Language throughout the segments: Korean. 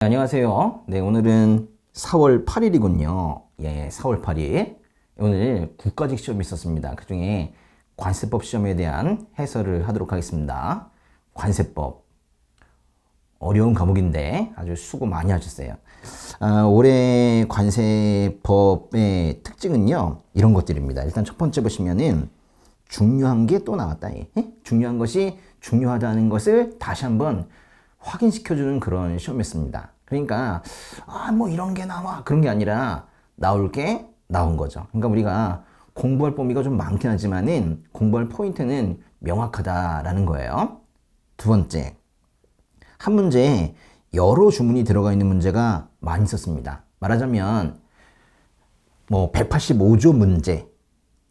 안녕하세요. 네, 오늘은 4월 8일이군요. 예, 4월 8일. 오늘 국가직 시험이 있었습니다. 그 중에 관세법 시험에 대한 해설을 하도록 하겠습니다. 관세법. 어려운 과목인데 아주 수고 많이 하셨어요. 올해 관세법의 특징은요, 이런 것들입니다. 일단 첫 번째 보시면은 중요한 게 또 나왔다. 예? 중요한 것이 중요하다는 것을 다시 한번 확인시켜주는 그런 시험이었습니다. 그러니까 뭐 이런 게 나와 그런 게 아니라 나올 게 나온 거죠. 그러니까 우리가 공부할 범위가 좀 많긴 하지만은 공부할 포인트는 명확하다라는 거예요. 두 번째, 한 문제에 여러 주문이 들어가 있는 문제가 많이 있었습니다. 말하자면 뭐 185조 문제,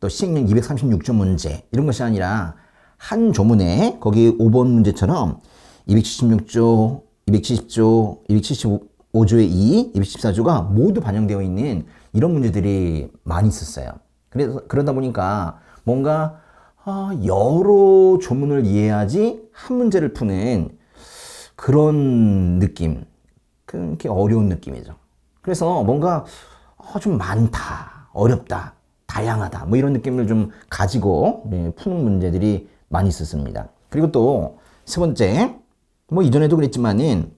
또 시행령 236조 문제 이런 것이 아니라 한 조문에 거기 5번 문제처럼 276조, 270조, 275조의 2, 214조가 모두 반영되어 있는 이런 문제들이 많이 있었어요. 그러다 보니까 뭔가 여러 조문을 이해해야지 한 문제를 푸는 그런 느낌, 그렇게 어려운 느낌이죠. 그래서 뭔가 좀 많다, 어렵다, 다양하다 뭐 이런 느낌을 좀 가지고 푸는 문제들이 많이 있었습니다. 그리고 또 세 번째, 뭐 이전에도 그랬지만은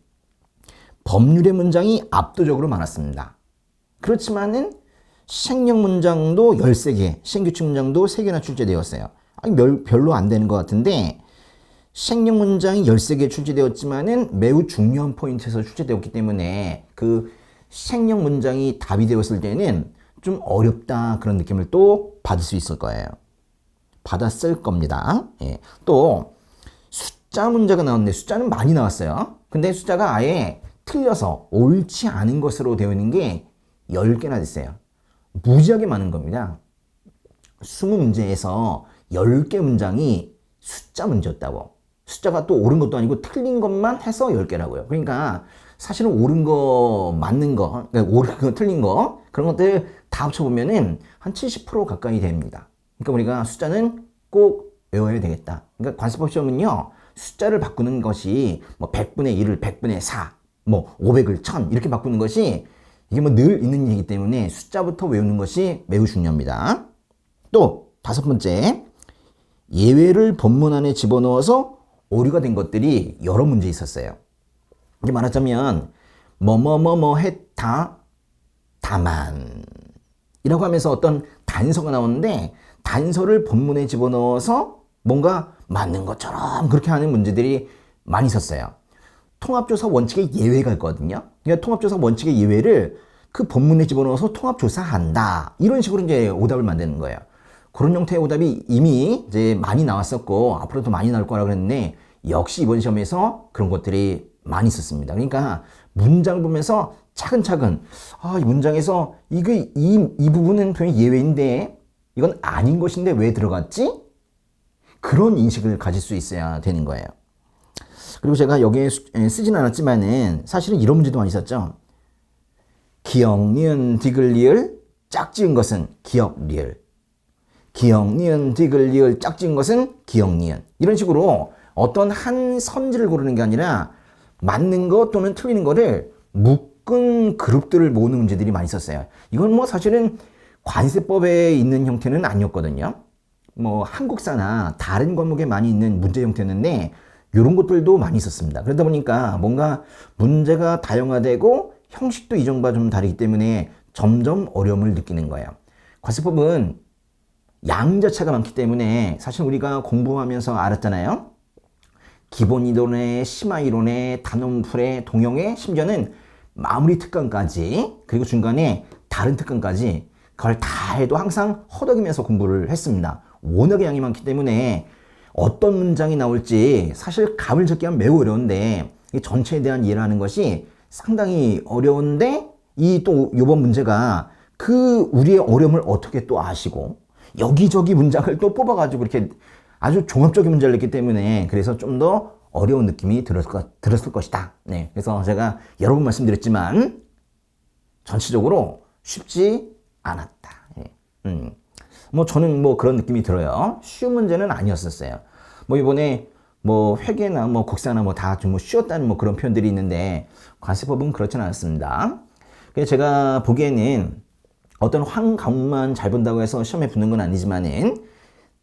법률의 문장이 압도적으로 많았습니다. 그렇지만은 시행령 문장도 13개, 시행규칙 문장도 3개나 출제되었어요. 별로 안 되는 것 같은데 시행령 문장이 13개 출제되었지만은 매우 중요한 포인트에서 출제되었기 때문에 그 시행령 문장이 답이 되었을 때는 좀 어렵다 그런 느낌을 또 받을 수 있을 거예요. 받았을 겁니다. 예. 또 숫자 문제가 나왔는데 숫자는 많이 나왔어요. 근데 숫자가 아예 틀려서 옳지 않은 것으로 되어 있는 게 10개나 됐어요. 무지하게 많은 겁니다. 20문제에서 10개 문장이 숫자 문제였다고. 숫자가 또 옳은 것도 아니고 틀린 것만 해서 10개라고요. 그러니까 사실은 옳은 거, 맞는 거, 그러니까 옳은 거, 틀린 거 그런 것들 다 합쳐보면은 한 70% 가까이 됩니다. 그러니까 우리가 숫자는 꼭 외워야 되겠다. 그러니까 관세법 시험은요, 숫자를 바꾸는 것이 뭐 100분의 1을 100분의 4, 뭐 500을 1000 이렇게 바꾸는 것이 이게 뭐 늘 있는 얘기이기 때문에 숫자부터 외우는 것이 매우 중요합니다. 또 다섯 번째, 예외를 본문 안에 집어넣어서 오류가 된 것들이 여러 문제 있었어요. 이게 말하자면 뭐뭐뭐뭐 했다 다만 이라고 하면서 어떤 단서가 나오는데 단서를 본문에 집어넣어서 뭔가 맞는 것처럼 그렇게 하는 문제들이 많이 있었어요. 통합조사 원칙의 예외가 있거든요. 그러니까 통합조사 원칙의 예외를 그 본문에 집어넣어서 통합조사한다. 이런 식으로 이제 오답을 만드는 거예요. 그런 형태의 오답이 이미 이제 많이 나왔었고 앞으로도 많이 나올 거라 그랬는데 역시 이번 시험에서 그런 것들이 많이 있었습니다. 그러니까 문장을 보면서 차근차근 이 문장에서 이 부분은 분명히 예외인데 이건 아닌 것인데 왜 들어갔지? 그런 인식을 가질 수 있어야 되는 거예요. 그리고 제가 여기에 쓰진 않았지만은 사실은 이런 문제도 많이 있었죠. 기역, 니은, 디귿, 리을 짝 지은 것은 기역, 리을. 기역, 니은, 디귿, 리을 짝 지은 것은 기역, 니은. 이런 식으로 어떤 한 선지를 고르는 게 아니라 맞는 것 또는 틀리는 거를 묶은 그룹들을 모으는 문제들이 많이 있었어요. 이건 뭐 사실은 관세법에 있는 형태는 아니었거든요. 뭐 한국사나 다른 과목에 많이 있는 문제 형태였는데 이런 것들도 많이 있었습니다. 그러다 보니까 뭔가 문제가 다양화되고 형식도 이전과 좀 다르기 때문에 점점 어려움을 느끼는 거예요. 관세법은 양자차가 많기 때문에 사실 우리가 공부하면서 알았잖아요. 기본 이론에 심화 이론에 단원풀에 동형에 심지어는 마무리 특강까지 그리고 중간에 다른 특강까지 그걸 다 해도 항상 허덕이면서 공부를 했습니다. 워낙에 양이 많기 때문에 어떤 문장이 나올지 사실 감을 잡기 하면 매우 어려운데 이 전체에 대한 이해를 하는 것이 상당히 어려운데 이번 문제가 그 우리의 어려움을 어떻게 또 아시고 여기저기 문장을 또 뽑아가지고 이렇게 아주 종합적인 문제를 냈기 때문에 그래서 좀 더 어려운 느낌이 들었을 것이다. 네, 그래서 제가 여러 번 말씀드렸지만 전체적으로 쉽지 않았다. 뭐 저는 뭐 그런 느낌이 들어요. 쉬운 문제는 아니었었어요. 뭐 이번에 뭐 회계나 뭐 국사나 뭐 다 좀 쉬웠다는 뭐 그런 표현들이 있는데 관세법은 그렇지는 않습니다. 그래서 제가 보기에는 어떤 한 과목만 잘 본다고 해서 시험에 붙는 건 아니지만은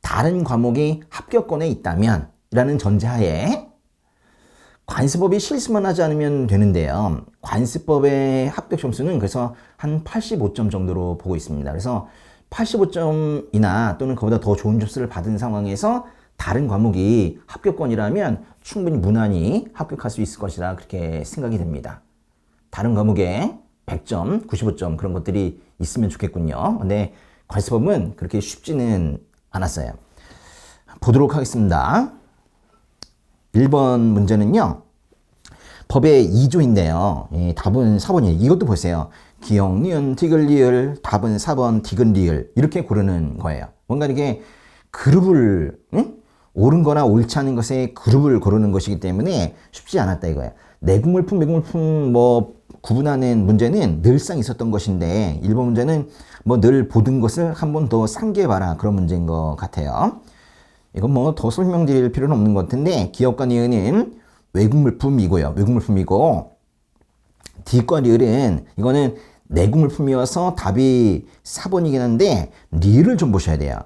다른 과목이 합격권에 있다면 라는 전제하에 관세법이 실수만 하지 않으면 되는데요. 관세법의 합격 점수는 그래서 한 85점 정도로 보고 있습니다. 그래서 85점이나 또는 그보다 더 좋은 점수를 받은 상황에서 다른 과목이 합격권이라면 충분히 무난히 합격할 수 있을 것이라 그렇게 생각이 됩니다. 다른 과목에 100점, 95점 그런 것들이 있으면 좋겠군요. 근데 관세법은 그렇게 쉽지는 않았어요. 보도록 하겠습니다. 1번 문제는요. 법의 2조인데요. 답은 4번이에요. 이것도 보세요. 기역, 니은, 디귿, 리을, 답은 4번 디귿, 리을 이렇게 고르는 거예요. 뭔가 이게 그룹을 옳은 거나 옳지 않은 것에 그룹을 고르는 것이기 때문에 쉽지 않았다 이거예요. 내국물품, 외국물품 뭐 구분하는 문제는 늘상 있었던 것인데 1번 문제는 뭐 늘 보던 것을 한 번 더 상기해봐라 그런 문제인 것 같아요. 이건 뭐 더 설명드릴 필요는 없는 것 같은데 기역과 니은은 외국물품이고요. 외국물품이고 디귿과 리을은 이거는 내국물품이어서 답이 4번이긴 한데 리을을 좀 보셔야 돼요.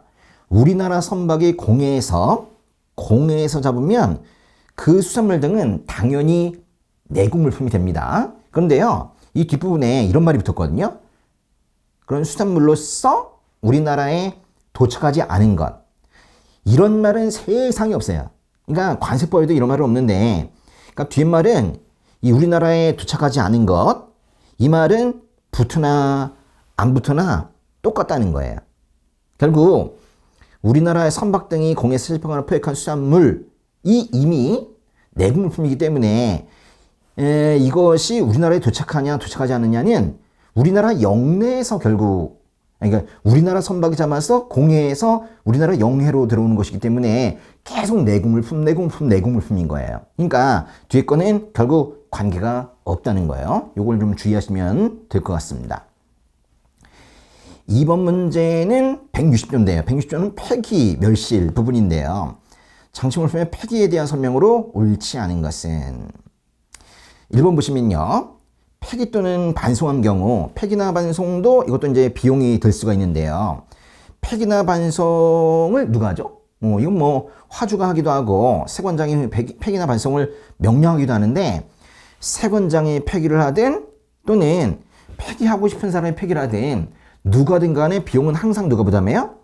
우리나라 선박이 공해에서 잡으면 그 수산물 등은 당연히 내국물품이 됩니다. 그런데요. 이 뒷부분에 이런 말이 붙었거든요. 그런 수산물로서 우리나라에 도착하지 않은 것. 이런 말은 세상에 없어요. 그러니까 관세법에도 이런 말은 없는데 그러니까 뒷말은 이 우리나라에 도착하지 않은 것. 이 말은 붙으나 안 붙으나 똑같다는 거예요. 결국 우리나라의 선박 등이 공해에서 실패하거나 포획한 수산물이 이미 내국물품이기 때문에 이것이 우리나라에 도착하냐 도착하지 않느냐는 우리나라 영내에서 결국 그러니까 우리나라 선박이 잡아서 공해에서 우리나라 영해로 들어오는 것이기 때문에 계속 내국물품인 거예요. 그러니까 뒤에 거는 결국 관계가 없다는 거예요. 이걸 좀 주의하시면 될 것 같습니다. 2번 문제는 160조인데요. 160조는 폐기, 멸실 부분인데요. 장치물품의 폐기에 대한 설명으로 옳지 않은 것은 1번 보시면요. 폐기 또는 반송한 경우 폐기나 반송도 이것도 이제 비용이 들 수가 있는데요. 폐기나 반송을 누가 하죠? 이건 뭐 화주가 하기도 하고 세관장이 폐기나 반송을 명령하기도 하는데 세관장이 폐기를 하든 또는 폐기하고 싶은 사람이 폐기를 하든 누가든 간에 비용은 항상 누가 부담해요?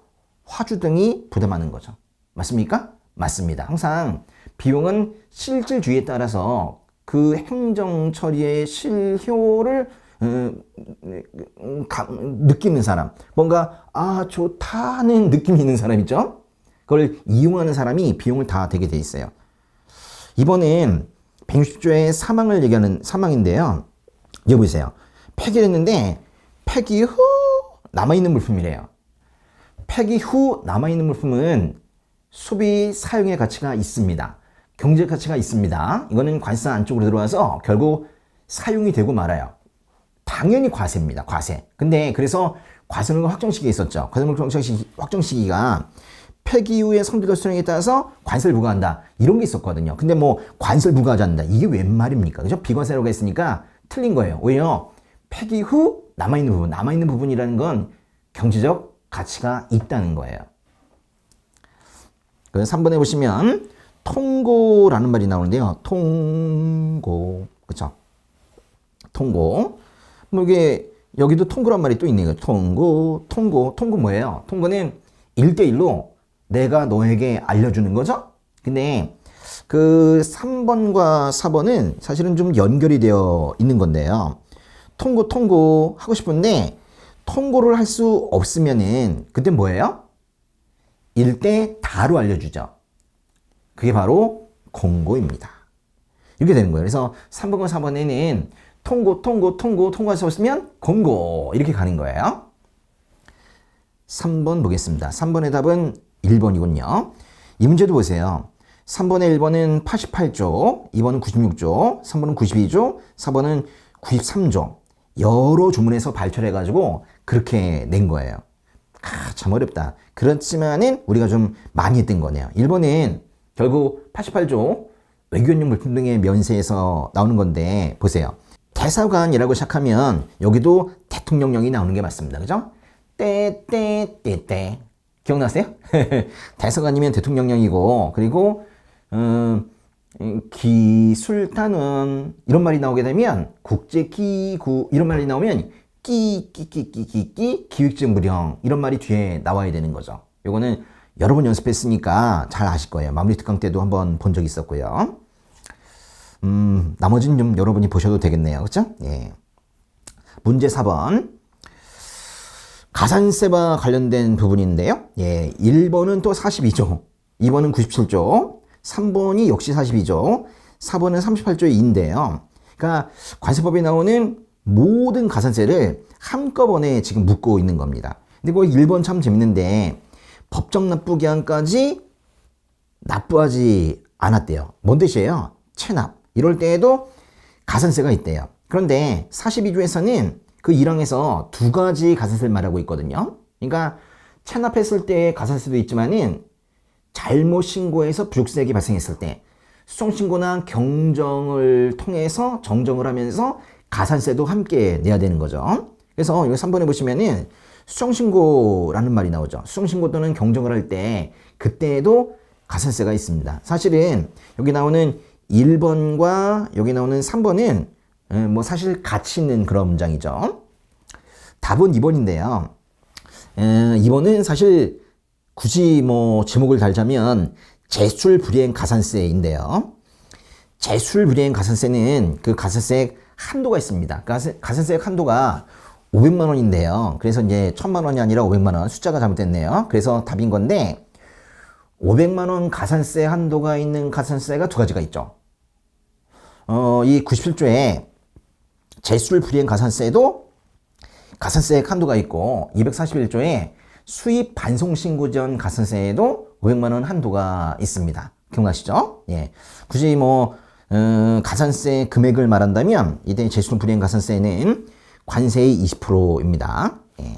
화주 등이 부담하는 거죠. 맞습니까? 맞습니다. 항상 비용은 실질주의에 따라서 그 행정 처리의 실효를 느끼는 사람, 뭔가 좋다는 느낌이 있는 사람 있죠? 그걸 이용하는 사람이 비용을 다 대게 돼 있어요. 이번엔 160조의 사망을 얘기하는 사망인데요. 여기 보세요. 폐기를 했는데 폐기 후 남아있는 물품이래요. 폐기 후 남아있는 물품은 소비 사용의 가치가 있습니다. 경제 가치가 있습니다. 이거는 관세 안쪽으로 들어와서 결국 사용이 되고 말아요. 당연히 과세입니다. 과세. 근데 그래서 과세물권 확정시기가 있었죠. 과세물권 확정시기가 폐기 이후의 성질과 수령에 따라서 관세를 부과한다. 이런 게 있었거든요. 근데 뭐 관세를 부과하지 않는다. 이게 웬 말입니까? 그죠? 비과세라고 했으니까 틀린 거예요. 왜요? 폐기 후 남아있는 부분이라는 건 경제적 가치가 있다는 거예요. 그래서 3번에 보시면 통고라는 말이 나오는데요. 통고. 그쵸? 통고. 뭐 이게 여기도 통고란 말이 또 있네요. 통고 뭐예요? 통고는 1대1로 내가 너에게 알려주는 거죠? 근데 그 3번과 4번은 사실은 좀 연결이 되어 있는 건데요. 통고 하고 싶은데 통고를 할 수 없으면은 그때 뭐예요? 1대 다로 알려주죠. 그게 바로 공고입니다. 이렇게 되는 거예요. 그래서 3번과 4번에는 통고할 수 없으면 공고 이렇게 가는 거예요. 3번 보겠습니다. 3번의 답은 1번이군요. 이 문제도 보세요. 3번의 1번은 88조, 2번은 96조, 3번은 92조, 4번은 93조. 여러 조문에서 발췌해가지고 그렇게 낸 거예요. 참 어렵다. 그렇지만은 우리가 좀 많이 했던 거네요. 1번은 결국 88조 외교용 물품 등의 면세에서 나오는 건데 보세요. 대사관이라고 시작하면 여기도 대통령령이 나오는 게 맞습니다. 그죠? 떼떼떼떼 기억나세요? 대사관이면 대통령령이고 그리고 기술단은 이런 말이 나오게 되면 국제기구 이런 말이 나오면 끼끼끼끼끼 기획정부령 이런 말이 뒤에 나와야 되는 거죠. 요거는 여러 번 연습했으니까 잘 아실 거예요. 마무리 특강 때도 한번 본 적이 있었고요. 나머지는 좀 여러분이 보셔도 되겠네요. 그렇죠? 예. 문제 4번. 가산세와 관련된 부분인데요. 예. 1번은 또 42조, 2번은 97조, 3번이 역시 42조, 4번은 38조의 2인데요. 그러니까 관세법에 나오는 모든 가산세를 한꺼번에 지금 묶고 있는 겁니다. 근데 그 1번 참 재밌는데 법정 납부 기한까지 납부하지 않았대요. 뭔 뜻이에요? 체납. 이럴 때에도 가산세가 있대요. 그런데 42조에서는 그 1항에서 두 가지 가산세를 말하고 있거든요. 그러니까 체납했을 때 가산세도 있지만은 잘못 신고해서 부족세액이 발생했을 때 수정신고나 경정을 통해서 정정을 하면서 가산세도 함께 내야 되는 거죠. 그래서 여기 3번에 보시면은 수정신고라는 말이 나오죠. 수정신고 또는 경정을 할 때 그때에도 가산세가 있습니다. 사실은 여기 나오는 1번과 여기 나오는 3번은 뭐 사실 같이 있는 그런 문장이죠. 답은 2번인데요. 2번은 사실 굳이 뭐 제목을 달자면 제출 불이행 가산세인데요. 제출 불이행 가산세는 그 가산세 한도가 있습니다. 가산세 한도가 500만 원인데요. 그래서 이제 1000만 원이 아니라 500만 원 숫자가 잘못됐네요. 그래서 답인 건데 500만 원 가산세 한도가 있는 가산세가 두 가지가 있죠. 이 97조에 제출 불이행 가산세도 가산세 한도가 있고 241조에 수입 반송 신고 전 가산세에도 500만 원 한도가 있습니다. 기억나시죠? 예. 굳이 뭐 가산세 금액을 말한다면 이때 제출 불이행 가산세는 관세의 20%입니다. 예.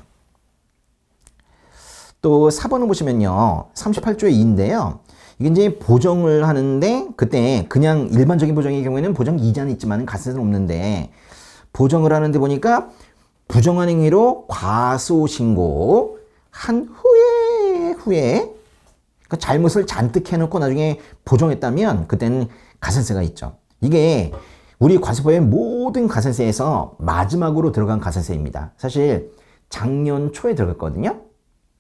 또 4번을 보시면요. 38조의 2인데요. 이게 이제 보정을 하는데 그때 그냥 일반적인 보정의 경우에는 보정 이자는 있지만 가산세는 없는데 보정을 하는데 보니까 부정한 행위로 과소신고 한 후에 그러니까 잘못을 잔뜩 해놓고 나중에 보정했다면 그때는 가산세가 있죠. 이게 우리 관세법의 모든 가산세에서 마지막으로 들어간 가산세입니다. 사실 작년 초에 들어갔거든요.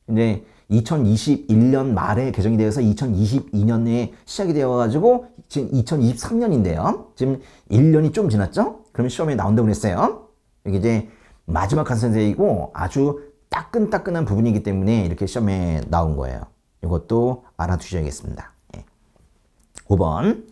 근데 2021년 말에 개정이 되어서 2022년에 시작이 되어가지고 지금 2023년인데요. 지금 1년이 좀 지났죠? 그러면 시험에 나온다고 그랬어요. 이게 이제 마지막 가산세이고 아주 따끈따끈한 부분이기 때문에 이렇게 시험에 나온 거예요. 이것도 알아두셔야겠습니다. 예. 5번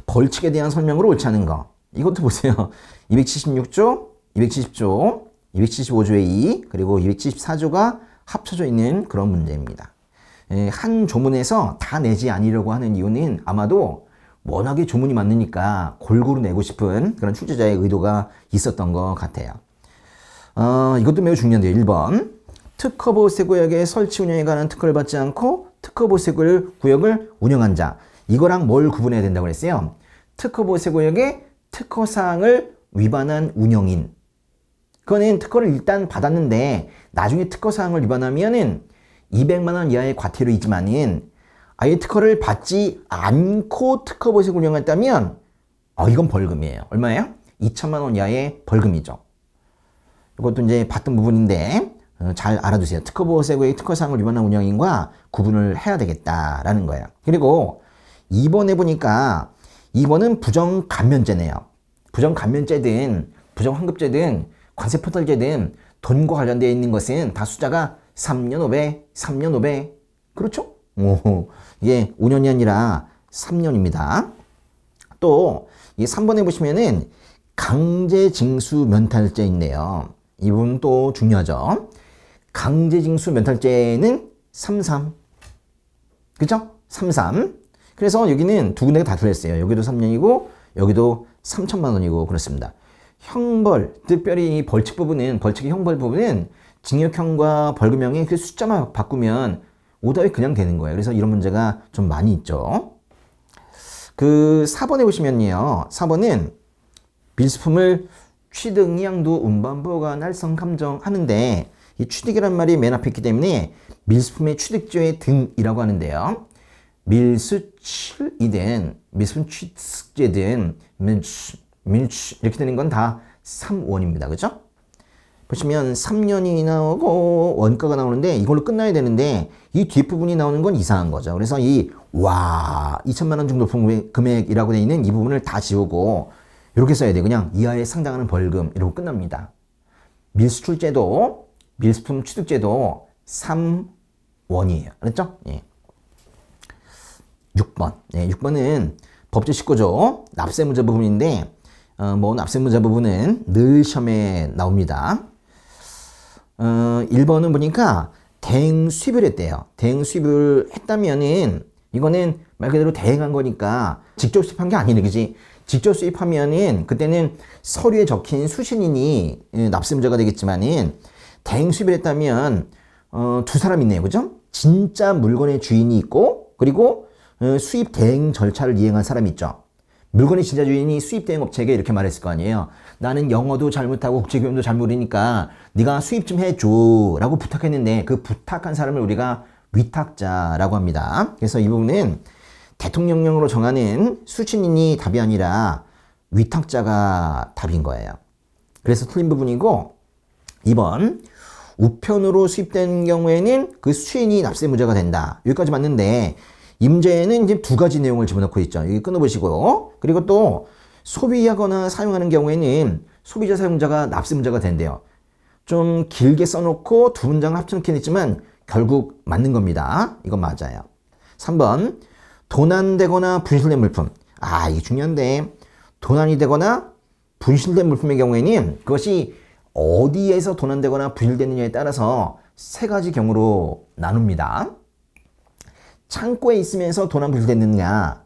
벌칙에 대한 설명으로 옳지 않은 거. 이것도 보세요. 276조, 270조, 275조의 2, 그리고 274조가 합쳐져 있는 그런 문제입니다. 한 조문에서 다 내지 않으려고 하는 이유는 아마도 워낙에 조문이 많으니까 골고루 내고 싶은 그런 출제자의 의도가 있었던 것 같아요. 이것도 매우 중요한데요. 1번. 특허보세 구역의 설치 운영에 관한 특허를 받지 않고 특허보세 구역을 운영한 자. 이거랑 뭘 구분해야 된다고 그랬어요? 특허보세 구역의 특허사항을 위반한 운영인. 그거는 특허를 일단 받았는데 나중에 특허사항을 위반하면은 200만 원 이하의 과태료 있지만은 아예 특허를 받지 않고 특허보세 운영했다면 이건 벌금이에요. 얼마예요? 2천만 원 이하의 벌금이죠. 이것도 이제 봤던 부분인데 잘 알아두세요. 특허보호세구의 특허사항을 위반한 운영인과 구분을 해야 되겠다라는 거예요. 그리고 2번에 보니까 2번은 부정감면죄네요. 부정감면죄든 부정환급죄든 관세포탈죄든 돈과 관련되어 있는 것은 다 숫자가 3년 500, 3년 500. 그렇죠? 이게 5년이 아니라 3년입니다. 또 이 3번에 보시면은 강제징수 면탈죄 있네요. 이 부분 또 중요하죠. 강제징수 면탈죄는 33. 그죠? 33. 그래서 여기는 두 군데가 다 틀렸어요. 여기도 3년이고 여기도 3천만 원이고 그렇습니다. 형벌, 특별히 벌칙 부분은 벌칙의 형벌 부분은 징역형과 벌금형의 그 숫자만 바꾸면 오답이 그냥 되는 거예요. 그래서 이런 문제가 좀 많이 있죠. 그 4번에 보시면요. 4번은 밀수품을 취득, 이양도, 운반, 보관, 활성, 감정 하는데 이 취득이란 말이 맨 앞에 있기 때문에 밀수품의 취득죄 등이라고 하는데요. 밀수출이든 밀수품 취득죄든 밀수 이렇게 되는 건 다 3원입니다. 그죠? 보시면 3년이 나오고 원가가 나오는데 이걸로 끝나야 되는데 이 뒷부분이 나오는 건 이상한 거죠. 그래서 2천만 원 정도 금액이라고 되어 있는 이 부분을 다 지우고 이렇게 써야 돼. 그냥 이하에 상당하는 벌금 이러고 끝납니다. 밀수출제도, 밀수품 취득제도 3원이에요. 그랬죠? 예. 6번. 예, 6번은 법제 19조 납세무자 부분인데 납세무자 부분은 늘 시험에 나옵니다. 1번은 보니까 대행 수입을 했대요. 대행 수입을 했다면은 이거는 말 그대로 대행한 거니까 직접 수입한 게 아니네. 그지? 직접 수입하면은 그때는 서류에 적힌 수신인이 납세무자가 되겠지만은 대행 수입을 했다면 두 사람이 있네요. 그죠? 진짜 물건의 주인이 있고 그리고 수입 대행 절차를 이행한 사람이 있죠. 물건의 진짜 주인이 수입 대행 업체에게 이렇게 말했을 거 아니에요. 나는 영어도 잘 못하고 국제교양도 잘 모르니까 네가 수입 좀 해줘 라고 부탁했는데 그 부탁한 사람을 우리가 위탁자라고 합니다. 그래서 이 부분은 대통령령으로 정하는 수신인이 답이 아니라 위탁자가 답인 거예요. 그래서 틀린 부분이고 2번 우편으로 수입된 경우에는 그 수인이 납세무자가 된다. 여기까지 맞는데 이 문제는 이제 두 가지 내용을 집어넣고 있죠. 여기 끊어보시고 그리고 또 소비하거나 사용하는 경우에는 소비자 사용자가 납세무자가 된대요. 좀 길게 써놓고 두 문장을 합쳐놓긴 했지만 결국 맞는 겁니다. 이건 맞아요. 3번 도난되거나 분실된 물품. 이게 중요한데 도난이 되거나 분실된 물품의 경우에는 그것이 어디에서 도난되거나 분실되느냐에 따라서 세 가지 경우로 나눕니다. 창고에 있으면서 도난 분실됐는가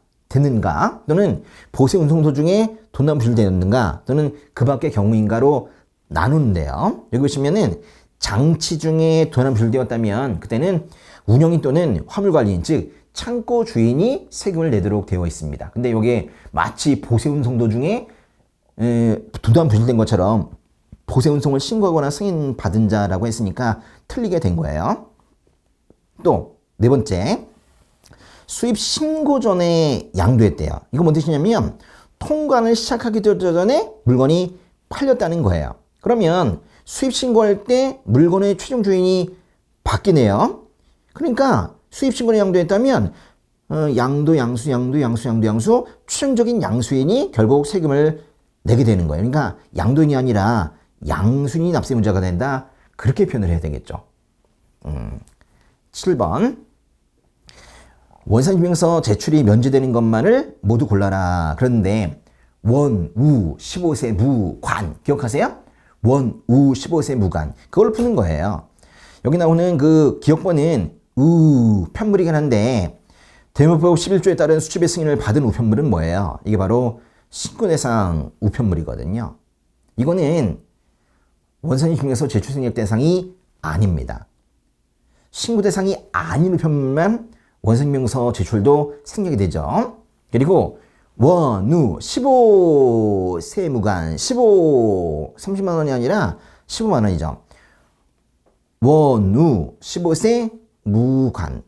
또는 보세 운송 도중에 도난 분실됐는가 또는 그 밖의 경우인가로 나누는데요. 여기 보시면은 장치 중에 도난 분실되었다면 그때는 운영인 또는 화물관리인 즉 창고 주인이 세금을 내도록 되어 있습니다. 근데 이게 마치 보세 운송 도중에 도난 분실된 것처럼 보세 운송을 신고하거나 승인 받은 자라고 했으니까 틀리게 된 거예요. 또 네 번째 수입 신고 전에 양도했대요. 이거 뭔 뜻이냐면 통관을 시작하기 전에 물건이 팔렸다는 거예요. 그러면 수입 신고할 때 물건의 최종 주인이 바뀌네요. 그러니까 수입 신고에 양도했다면 양수 최종적인 양수인이 결국 세금을 내게 되는 거예요. 그러니까 양도인이 아니라 양수인이 납세무자가 된다. 그렇게 표현을 해야 되겠죠. 7번 원산지명서 제출이 면제되는 것만을 모두 골라라. 그런데 원, 우, 15세 무관 기억하세요? 원, 우, 15세 무관 그걸 푸는 거예요. 여기 나오는 그 기억번은 편물이긴 한데 대법법 11조에 따른 수집의 승인을 받은 우편물은 뭐예요? 이게 바로 신고대상 우편물이거든요. 이거는 원산지명서 제출 승인의 대상이 아닙니다. 신고대상이 아닌 우편물만 원산지명서 제출도 생략이 되죠. 그리고 원우 15세 무관 30만 원이 아니라 15만 원이죠. 원우 15세 무관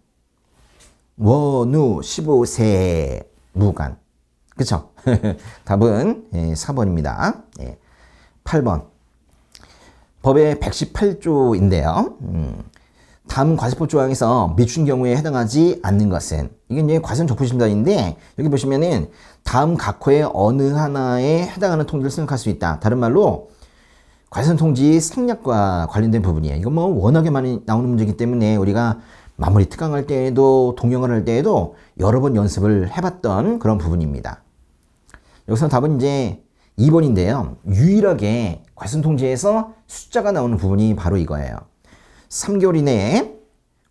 원우 15세 무관 그쵸? 답은 4번입니다. 8번 법의 118조인데요. 다음 과세법 조항에서 미춘 경우에 해당하지 않는 것은 이게 이제 과세는 적부심사인데 여기 보시면은 다음 각호의 어느 하나에 해당하는 통지를 생각할 수 있다. 다른 말로 과세선 통지 생략과 관련된 부분이에요. 이건 뭐 워낙에 많이 나오는 문제이기 때문에 우리가 마무리 특강할 때에도 동영을 할 때에도 여러 번 연습을 해봤던 그런 부분입니다. 여기서 답은 이제 2번인데요. 유일하게 과세선 통지에서 숫자가 나오는 부분이 바로 이거예요. 3개월 이내에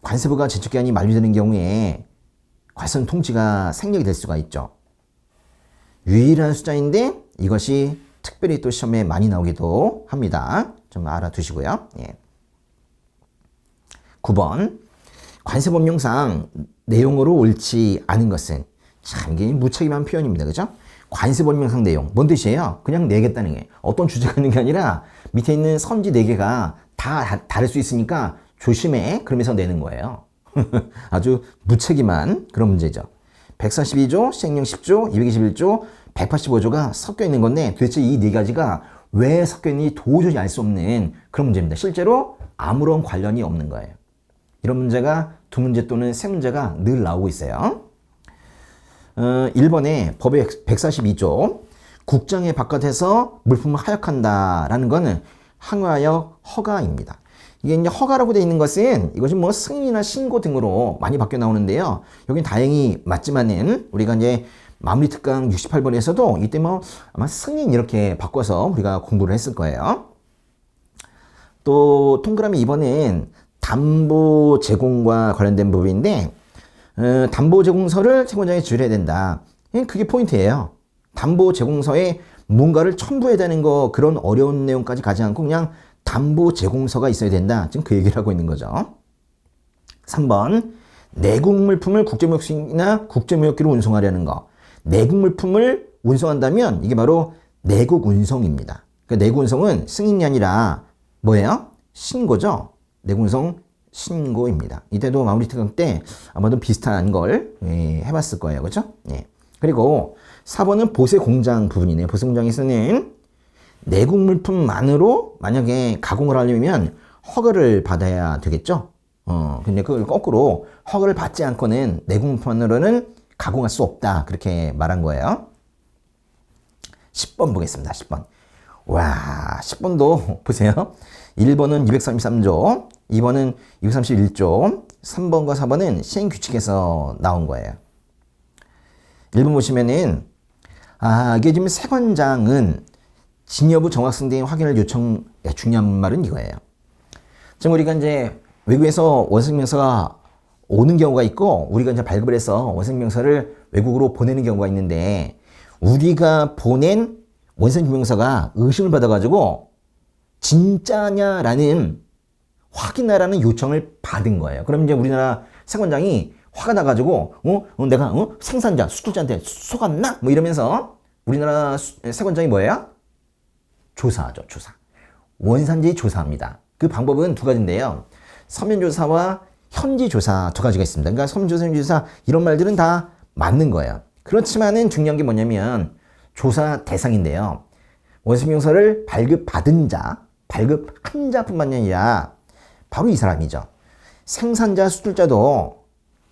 관세부가 제출기한이 만료되는 경우에 과세선 통지가 생략이 될 수가 있죠. 유일한 숫자인데 이것이 특별히 또 시험에 많이 나오기도 합니다. 좀 알아두시고요. 9번 관세법령상 내용으로 옳지 않은 것은 참 이게 무책임한 표현입니다. 그죠? 관세 벌명상 내용. 뭔 뜻이에요? 그냥 내겠다는 게. 어떤 주제가 있는 게 아니라 밑에 있는 선지 4개가 다 다를 수 있으니까 조심해. 그러면서 내는 거예요. 아주 무책임한 그런 문제죠. 142조, 시행령 10조, 221조, 185조가 섞여 있는 건데 도대체 이 4가지가 왜 섞여 있는지 도저히 알 수 없는 그런 문제입니다. 실제로 아무런 관련이 없는 거예요. 이런 문제가 2문제 또는 3문제가 늘 나오고 있어요. 1번에 법의 142조 국장의 바깥에서 물품을 하역한다라는 거는 항화역 허가입니다. 이게 이제 허가라고 되어 있는 것은 이것이 뭐 승인이나 신고 등으로 많이 바뀌어 나오는데요. 여긴 다행히 맞지만은 우리가 이제 마무리 특강 68번에서도 이때 뭐 아마 승인 이렇게 바꿔서 우리가 공부를 했을 거예요. 또 동그라미 2번은 담보 제공과 관련된 부분인데 담보 제공서를 채권자에 제출해야 된다. 그게 포인트예요. 담보 제공서에 뭔가를 첨부해야 되는 거 그런 어려운 내용까지 가지 않고 그냥 담보 제공서가 있어야 된다. 지금 그 얘기를 하고 있는 거죠. 3번 내국 물품을 국제무역이나 국제무역기로 운송하려는 거. 내국 물품을 운송한다면 이게 바로 내국 운송입니다. 그러니까 내국 운송은 승인이 아니라 뭐예요? 신고죠. 내국 운송 신고입니다. 이때도 마무리 특강 때 아마도 비슷한 걸 해봤을 거예요. 그렇죠? 예. 그리고 4번은 보세 공장 부분이네요. 보세 공장에서는 내국 물품만으로 만약에 가공을 하려면 허가를 받아야 되겠죠? 근데 그걸 거꾸로 허가를 받지 않고는 내국 물품만으로는 가공할 수 없다. 그렇게 말한 거예요. 10번 보겠습니다. 10번. 와, 10번도 보세요. 1번은 233조, 2번은 231조, 3번과 4번은 시행규칙에서 나온 거예요. 1번 보시면은, 이게 지금 세관장은 진여부 정확성 등 확인을 요청, 중요한 말은 이거예요. 지금 우리가 이제 외국에서 원생명서가 오는 경우가 있고, 우리가 이제 발급을 해서 원생명서를 외국으로 보내는 경우가 있는데, 우리가 보낸 원생명서가 의심을 받아가지고, 진짜냐라는 확인하라는 요청을 받은 거예요. 그럼 이제 우리나라 세관장이 화가 나가지고 내가 생산자, 수출자한테 속았나? 뭐 이러면서 우리나라 세관장이 뭐예요? 조사하죠. 조사. 원산지 조사합니다. 그 방법은 2가지인데요. 서면조사와 현지조사 2가지가 있습니다. 그러니까 서면조사, 현지조사 이런 말들은 다 맞는 거예요. 그렇지만은 중요한 게 뭐냐면 조사 대상인데요. 원생명서를 발급받은 자, 발급한 자뿐만 아니라 바로 이 사람이죠. 생산자, 수출자도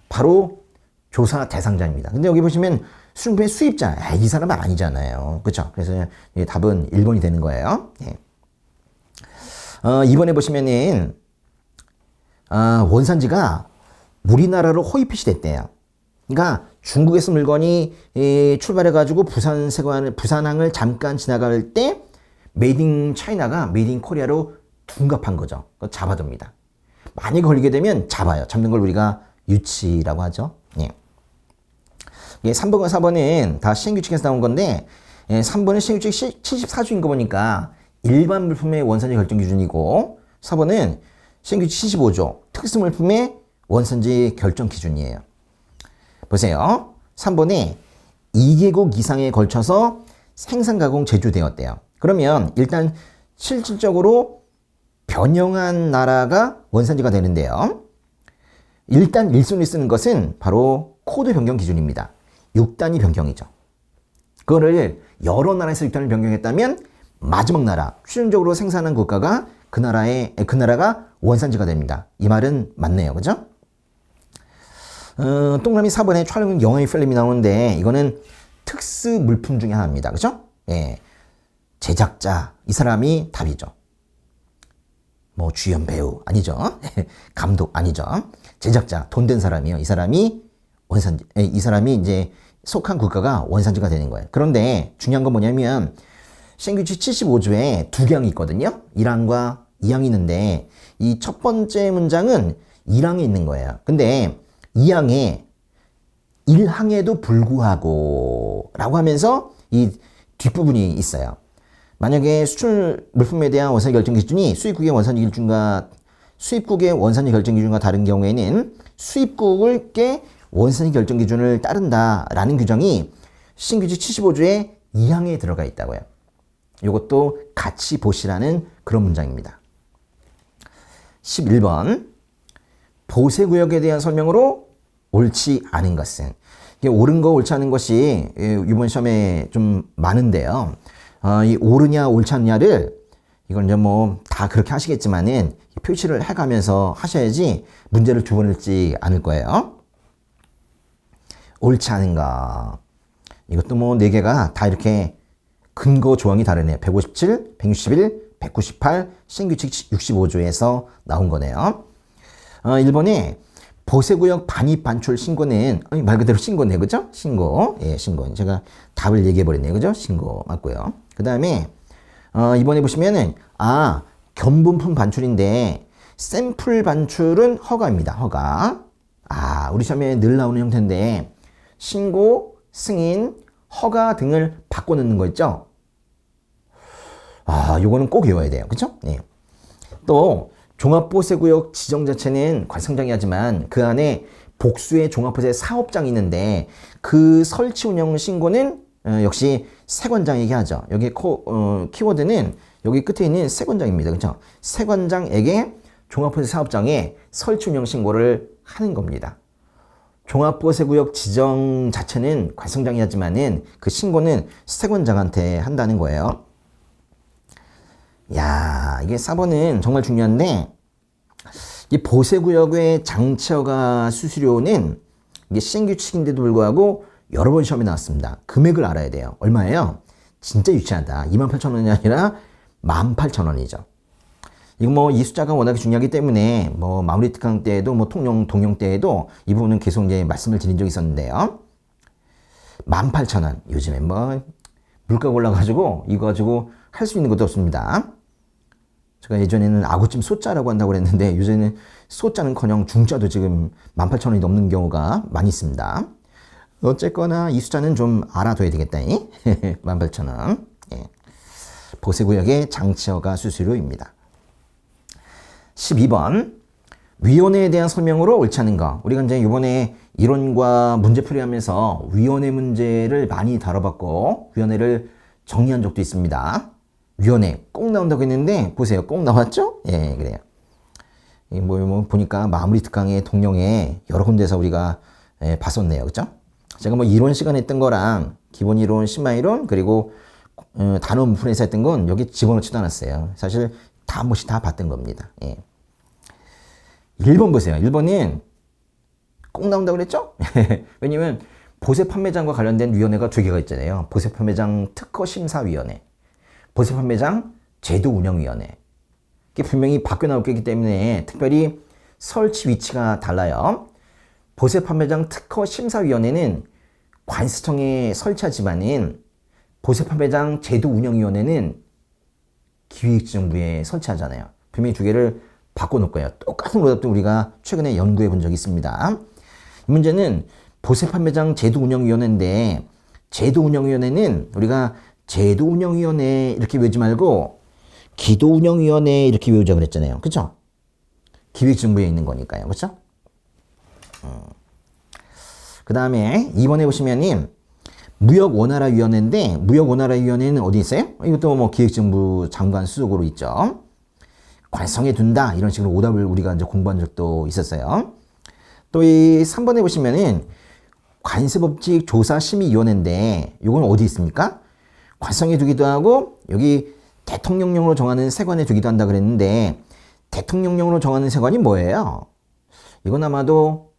바로 조사 대상자입니다. 근데 여기 보시면 수중품의 수입자, 이 사람은 아니잖아요. 그렇죠? 그래서 답은 1번이 되는 거예요. 예. 2번에 보시면은 원산지가 우리나라로 허위 표시됐대요. 그러니까 중국에서 물건이 출발해가지고 부산항을 잠깐 지나갈 때 메이드 인 차이나가 메이드 인 코리아로 둔갑한 거죠. 잡아둡니다. 많이 걸리게 되면 잡아요. 잡는 걸 우리가 유치라고 하죠. 예. 3번과 4번은 다 시행규칙에서 나온 건데 3번은 시행규칙 74조인 거 보니까 일반 물품의 원산지 결정 기준이고 4번은 시행규칙 75조 특수 물품의 원산지 결정 기준이에요. 보세요. 3번에 2개국 이상에 걸쳐서 생산, 가공, 제조되었대요. 그러면 일단 실질적으로 변형한 나라가 원산지가 되는데요. 일단 1순위 쓰는 것은 바로 코드 변경 기준입니다. 6단위 변경이죠. 그거를 여러 나라에서 6단위 변경했다면 마지막 나라, 최종적으로 생산한 국가가 그 나라가 원산지가 됩니다. 이 말은 맞네요. 그죠? 동그라미 4번에 촬영 영화의 필름이 나오는데 이거는 특수 물품 중에 하나입니다. 그죠? 예. 제작자, 이 사람이 답이죠. 뭐 주연 배우 아니죠. 감독 아니죠. 제작자, 돈 된 사람이요. 이 사람이 이제 속한 국가가 원산지가 되는 거예요. 그런데 중요한 건 뭐냐면 시행규칙 75조에 2항이 있거든요. 1항과 2항이 있는데 이 첫 번째 문장은 1항에 있는 거예요. 근데 2항에 1항에도 불구하고 라고 하면서 이 뒷부분이 있어요. 만약에 수출 물품에 대한 원산지 결정 기준이 수입국의 원산지 결정 기준과 다른 경우에는 수입국의 원산지 결정 기준을 따른다라는 규정이 신규칙 75조의 2항에 들어가 있다고요. 이것도 같이 보시라는 그런 문장입니다. 11번 보세구역에 대한 설명으로 옳지 않은 것은, 이게 옳은 거 옳지 않은 것이 이번 시험에 좀 많은데요. 이 옳으냐 옳지 않냐를 이건 이제 뭐 다 그렇게 하시겠지만은 표시를 해가면서 하셔야지 문제를 두 번 읽지 않을 거예요. 옳지 않은 거, 이것도 뭐 4개가 다 이렇게 근거 조항이 다르네요. 157, 161, 198, 신규칙 65조에서 나온 거네요. 1번에 보세구역 반입 반출 신고는 말 그대로 신고네, 그죠? 신고. 예, 신고. 제가 답을 얘기해 버렸네요, 그죠? 신고 맞고요. 그 다음에 이번에 보시면은 견본품 반출인데 샘플 반출은 허가입니다. 허가. 우리 시험에 늘 나오는 형태인데 신고, 승인, 허가 등을 바꿔 넣는 거 있죠? 요거는 꼭 외워야 돼요. 그쵸? 네. 또 종합보세구역 지정 자체는 관성장이 하지만 그 안에 복수의 종합보세 사업장이 있는데 그 설치 운영 신고는 역시 세관장에게 하죠. 여기 키워드는 여기 끝에 있는 세관장입니다. 그렇죠? 세관장에게 종합보세 사업장에 설치 운영 신고를 하는 겁니다. 종합보세구역 지정 자체는 관성장이 하지만은 그 신고는 세관장한테 한다는 거예요. 야, 이게 4번은 정말 중요한데, 이 보세구역의 장치허가 수수료는 이게 시행규칙인데도 불구하고 여러 번 시험에 나왔습니다. 금액을 알아야 돼요. 얼마예요? 진짜 유치하다. 28,000원이 아니라 18,000원이죠. 이거 뭐 이 숫자가 워낙에 중요하기 때문에 뭐 마무리 특강 때에도 뭐 동용 때에도 이 부분은 계속 이제 말씀을 드린 적이 있었는데요. 18,000원. 요즘에 뭐 물가가 올라가지고 이거 가지고 할 수 있는 것도 없습니다. 제가 예전에는 아구찜 소자라고 한다고 그랬는데 요새는 소자는커녕 중자도 지금 18,000원이 넘는 경우가 많이 있습니다. 어쨌거나 이 숫자는 좀 알아둬야 되겠다. 18,000원. 예. 보세구역의 장치허가 수수료입니다. 12번 위원회에 대한 설명으로 옳지 않은 거. 우리가 이제 이번에 이론과 문제풀이하면서 위원회 문제를 많이 다뤄봤고 위원회를 정리한 적도 있습니다. 위원회 꼭 나온다고 했는데 보세요. 꼭 나왔죠? 예, 그래요. 뭐 보니까 마무리 특강의 동영에 여러 군데서 우리가 봤었네요. 그죠? 제가 뭐 이론 시간에 했던 거랑 기본 이론, 심화 이론, 그리고 단어 문풀에서 했던 건 여기 집어넣지도 않았어요. 사실 다 한 번씩 다 봤던 겁니다. 예. 1번 보세요. 1번은 꼭 나온다고 그랬죠? 왜냐면 보세 판매장과 관련된 위원회가 2개가 있잖아요. 보세 판매장 특허심사위원회, 보세 판매장 제도운영위원회. 이게 분명히 바뀌어 나올 거기 때문에 특별히 설치 위치가 달라요. 보세 판매장 특허심사위원회는 관세청에 설치하지만은 보세 판매장 제도운영위원회는 기획지정부에 설치하잖아요. 분명히 2개를 바꿔놓을 거예요. 똑같은 오답도 우리가 최근에 연구해 본 적이 있습니다. 이 문제는 보세 판매장 제도운영위원회인데 제도운영위원회는 우리가 제도운영위원회 이렇게 외우지 말고 기도운영위원회 이렇게 외우자 그랬잖아요. 그렇죠? 기획정부에 있는 거니까요. 그렇죠? 그 다음에 2번에 보시면은 무역원활화위원회인데 무역원활화위원회는 어디 있어요? 이것도 뭐 기획정부 장관 수속으로 있죠. 관성에 둔다 이런 식으로 오답을 우리가 이제 공부한 적도 있었어요. 또 이 3번에 보시면은 관세법칙 조사심의위원회인데 이건 어디 있습니까? 관성에 두기도 하고 여기 대통령령으로 정하는 세관에 두기도 한다 그랬는데 대통령령으로 정하는 세관이 뭐예요? 이건 아마도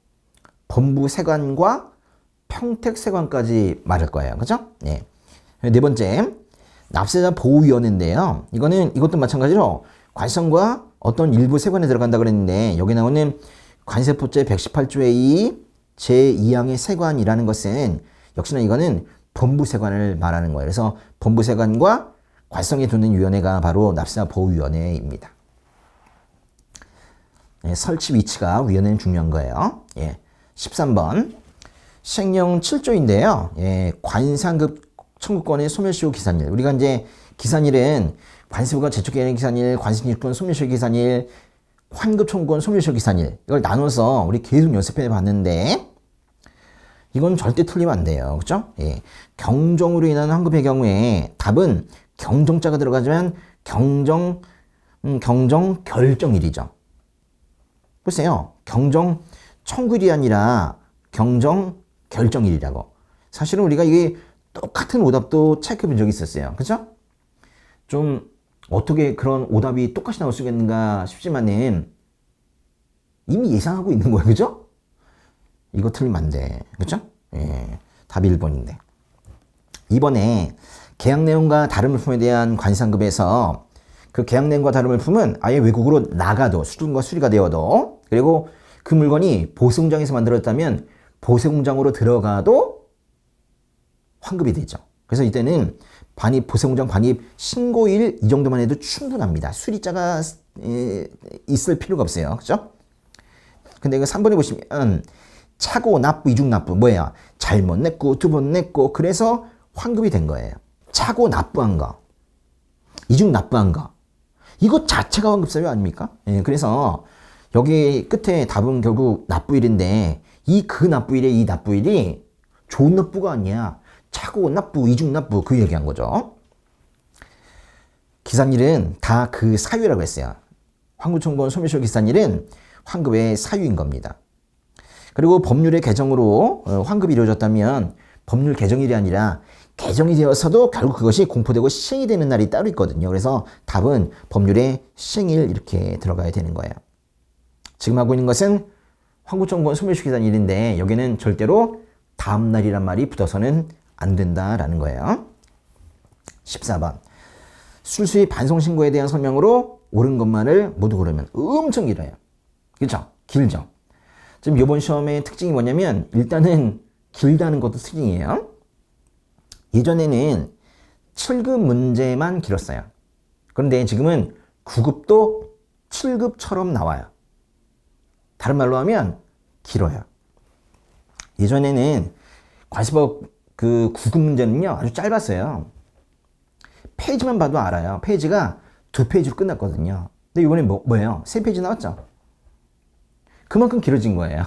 법무세관과 평택세관까지 말할 거예요. 그죠? 네. 4번째 납세자 보호위원회인데요. 이것도 마찬가지로 관성과 어떤 일부 세관에 들어간다 그랬는데 여기 나오는 관세법제 118조의 2 제2항의 세관이라는 것은 역시나 이거는 법무세관을 말하는 거예요. 그래서 법무세관과 관성에 두는 위원회가 바로 납세자 보호위원회입니다. 네, 설치 위치가 위원회는 중요한 거예요. 예. 13번 시행령 7조인데요. 예, 관상급 청구권의 소멸시효 기산일. 우리가 이제 기산일은 관세부가 제출하는 기산일, 관세청구권 소멸시효 기산일, 환급 청구권 소멸시효 기산일. 이걸 나눠서 우리 계속 연습해 봤는데 이건 절대 틀리면 안 돼요. 그죠? 예. 경정으로 인한 환급의 경우에 답은 경정자가 들어가지만 경정 결정일이죠. 보세요. 경정 청구일이 아니라 경정 결정일이라고. 사실은 우리가 이게 똑같은 오답도 체크해 본 적이 있었어요. 그죠? 좀 어떻게 그런 오답이 똑같이 나올 수 있겠는가 싶지만은 이미 예상하고 있는 거예요. 그죠? 이거 틀리면 안 돼. 그죠? 예. 답이 1번인데. 이번에 계약 내용과 다른 물품에 대한 관상급에서 그 계약 내용과 다른 물품은 아예 외국으로 나가도 수준과 수리가 되어도 그리고 그 물건이 보세공장에서 만들어졌다면 보세공장으로 들어가도 환급이 되죠. 그래서 이때는 보세공장 반입 신고일 이 정도만 해도 충분합니다. 수리자가 있을 필요가 없어요. 그죠? 근데 이거 3번에 보시면 차고 납부, 이중 납부 뭐예요? 잘못 냈고 두 번 냈고 그래서 환급이 된 거예요. 차고 납부한 거, 이중 납부한 거 이거 자체가 환급 사유 아닙니까? 예, 그래서 여기 끝에 답은 결국 납부일인데 그 납부일에 이 납부일이 좋은 납부가 아니야. 차고 납부, 이중 납부 그 얘기한 거죠. 기산일은 다 그 사유라고 했어요. 환급청구원 소멸시효 기산일은 환급의 사유인 겁니다. 그리고 법률의 개정으로 환급이 이루어졌다면 법률 개정일이 아니라 개정이 되어서도 결국 그것이 공포되고 시행이 되는 날이 따로 있거든요. 그래서 답은 법률의 시행일 이렇게 들어가야 되는 거예요. 지금 하고 있는 것은 환급청구원 소멸시효 기산일인데 여기는 절대로 다음 날이란 말이 붙어서는 안 된다라는 거예요. 14번. 술수입 반송신고에 대한 설명으로 옳은 것만을 모두 고르면 엄청 길어요. 그렇죠? 길죠? 지금 이번 시험의 특징이 뭐냐면 일단은 길다는 것도 특징이에요. 예전에는 7급 문제만 길었어요. 그런데 지금은 9급도 7급처럼 나와요. 다른 말로 하면 길어요. 예전에는 과시법 그 9급 문제는요 아주 짧았어요. 페이지만 봐도 알아요. 페이지가 2페이지로 끝났거든요. 근데 이번에 뭐예요? 3페이지 나왔죠? 그만큼 길어진 거예요.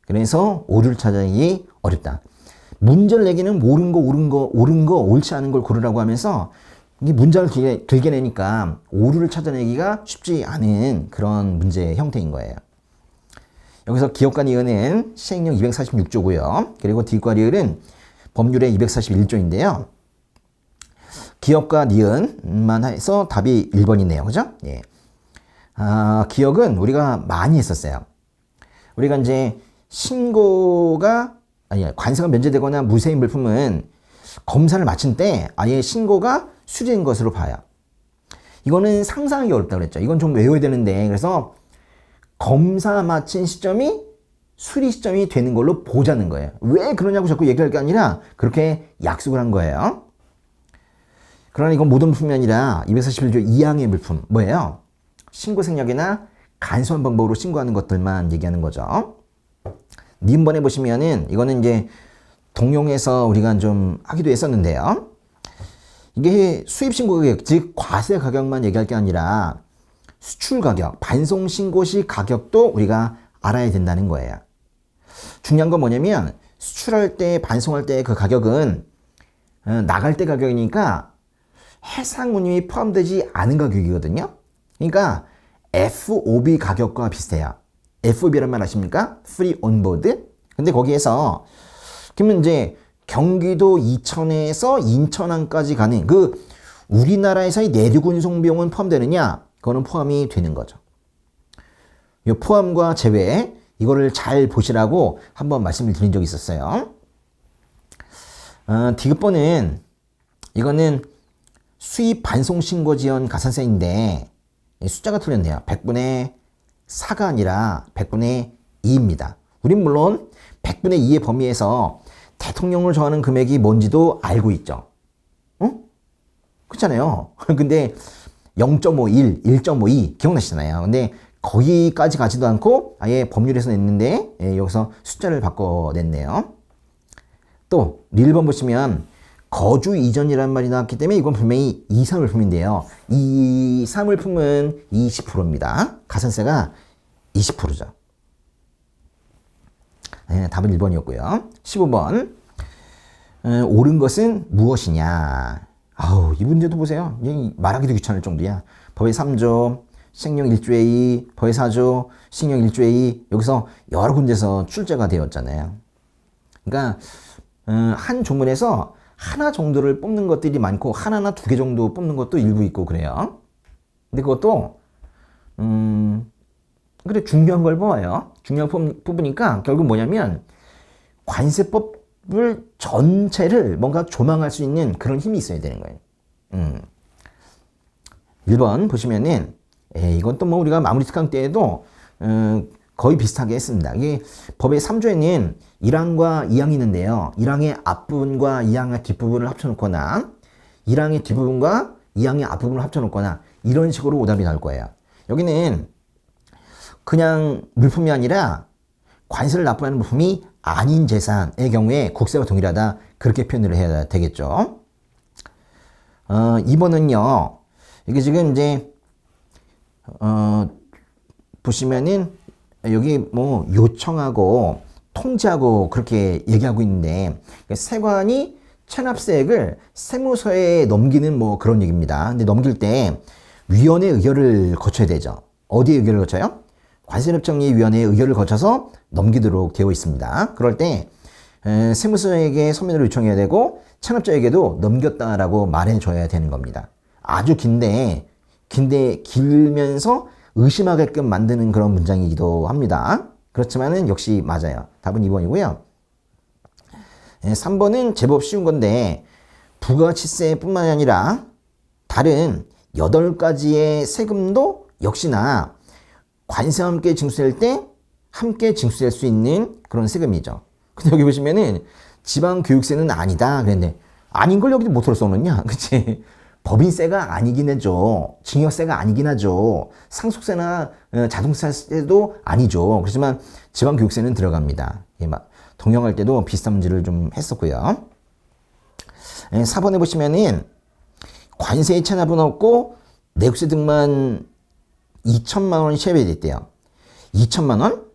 그래서 오류를 찾아내기 어렵다. 문제를 내기는 옳은 거, 옳지 않은 걸 고르라고 하면서 이게 문장을 길게 내니까 오류를 찾아내기가 쉽지 않은 그런 문제 형태인 거예요. 여기서 기업과 니은은 시행령 246조고요. 그리고 뒷과 리을은 법률의 241조인데요. 기업과 니은만 해서 답이 1번이네요. 그죠? 예. 기억은 우리가 많이 했었어요. 우리가 이제 관세가 면제되거나 무세인 물품은 검사를 마친 때 아예 신고가 수리된 것으로 봐요. 이거는 상상하기 어렵다고 그랬죠. 이건 좀 외워야 되는데 그래서 검사 마친 시점이 수리 시점이 되는 걸로 보자는 거예요. 왜 그러냐고 자꾸 얘기할 게 아니라 그렇게 약속을 한 거예요. 그러나 이건 모든 물품이 아니라 241조 2항의 물품 뭐예요? 신고 생략이나 간소한 방법으로 신고하는 것들만 얘기하는 거죠. 니은번에 보시면은 이거는 이제 동용에서 우리가 좀 하기도 했었는데요. 이게 수입 신고 가격, 즉 과세 가격만 얘기할 게 아니라 수출 가격, 반송 신고 시 가격도 우리가 알아야 된다는 거예요. 중요한 건 뭐냐면 수출할 때, 반송할 때 그 가격은 나갈 때 가격이니까 해상 운임이 포함되지 않은 가격이거든요. 그러니까 FOB 가격과 비슷해요. FOB란 말 아십니까? Free on board. 근데 거기에서 그러면 이제 경기도 이천에서 인천항까지 가는 그 우리나라에서의 내륙 운송 비용은 포함되느냐? 그거는 포함이 되는 거죠. 이 포함과 제외 이거를 잘 보시라고 한번 말씀을 드린 적이 있었어요. 디귿번은 이거는 수입 반송 신고 지연 가산세인데 숫자가 틀렸네요. 100분의 4가 아니라 100분의 2입니다. 우린 물론 100분의 2의 범위에서 대통령을 정하는 금액이 뭔지도 알고 있죠. 응? 그렇잖아요. 근데 0.51, 1.52 기억나시잖아요. 근데 거기까지 가지도 않고 아예 법률에서 냈는데 여기서 숫자를 바꿔냈네요. 또 리을번 보시면 거주 이전이라는 말이 나왔기 때문에 이건 분명히 이사물품인데요. 이 사물품은 20%입니다. 가산세가 20%죠. 답은 1번이었고요. 15번. 옳은 것은 무엇이냐? 아우, 이 문제도 보세요. 말하기도 귀찮을 정도야. 법의 3조, 시행령 1조의 2, 법의 4조, 시행령 1조의 2, 여기서 여러 군데서 출제가 되었잖아요. 그러니까 한 조문에서 하나 정도를 뽑는 것들이 많고 하나나 두 개 정도 뽑는 것도 일부 있고 그래요. 근데 그것도 그래 중요한 걸 뽑아요. 중요한 걸 뽑으니까 결국 뭐냐면 관세법을 전체를 뭔가 조망할 수 있는 그런 힘이 있어야 되는 거예요. 1번 보시면은 이건 또 뭐 우리가 마무리 특강 때에도 거의 비슷하게 했습니다. 이게 법의 3조에는 1항과 2항이 있는데요. 1항의 앞부분과 2항의 뒷부분을 합쳐놓거나 1항의 뒷부분과 2항의 앞부분을 합쳐놓거나 이런 식으로 오답이 나올 거예요. 여기는 그냥 물품이 아니라 관세를 납부하는 물품이 아닌 재산의 경우에 국세와 동일하다 그렇게 표현을 해야 되겠죠. 2번은요. 이게 지금 이제 보시면은 여기 뭐 요청하고 통지하고 그렇게 얘기하고 있는데 세관이 체납세액을 세무서에 넘기는 뭐 그런 얘기입니다. 근데 넘길 때 위원회 의결을 거쳐야 되죠. 어디에 의결을 거쳐요? 관세법정리위원회의 의결을 거쳐서 넘기도록 되어 있습니다. 그럴 때 세무서에게 서면으로 요청해야 되고 체납자에게도 넘겼다라고 말해줘야 되는 겁니다. 아주 길면서 의심하게끔 만드는 그런 문장이기도 합니다. 그렇지만은 역시 맞아요. 답은 2번이고요. 3번은 제법 쉬운 건데 부가치세뿐만 아니라 다른 8가지의 세금도 역시나 관세와 함께 징수될 때 함께 징수될 수 있는 그런 세금이죠. 근데 여기 보시면은 지방교육세는 아니다 그랬는데 아닌 걸 여기 못으로 써놓냐? 그치? 법인세가 아니긴 하죠. 증여세가 아니긴 하죠. 상속세나 자동차세도 아니죠. 그렇지만 지방교육세는 들어갑니다. 동영할 때도 비슷한 문제를 좀 했었고요. 4번에 보시면은 관세의 체납은 없고 내국세 등만 2천만 원이 체납됐대요. 2천만 원?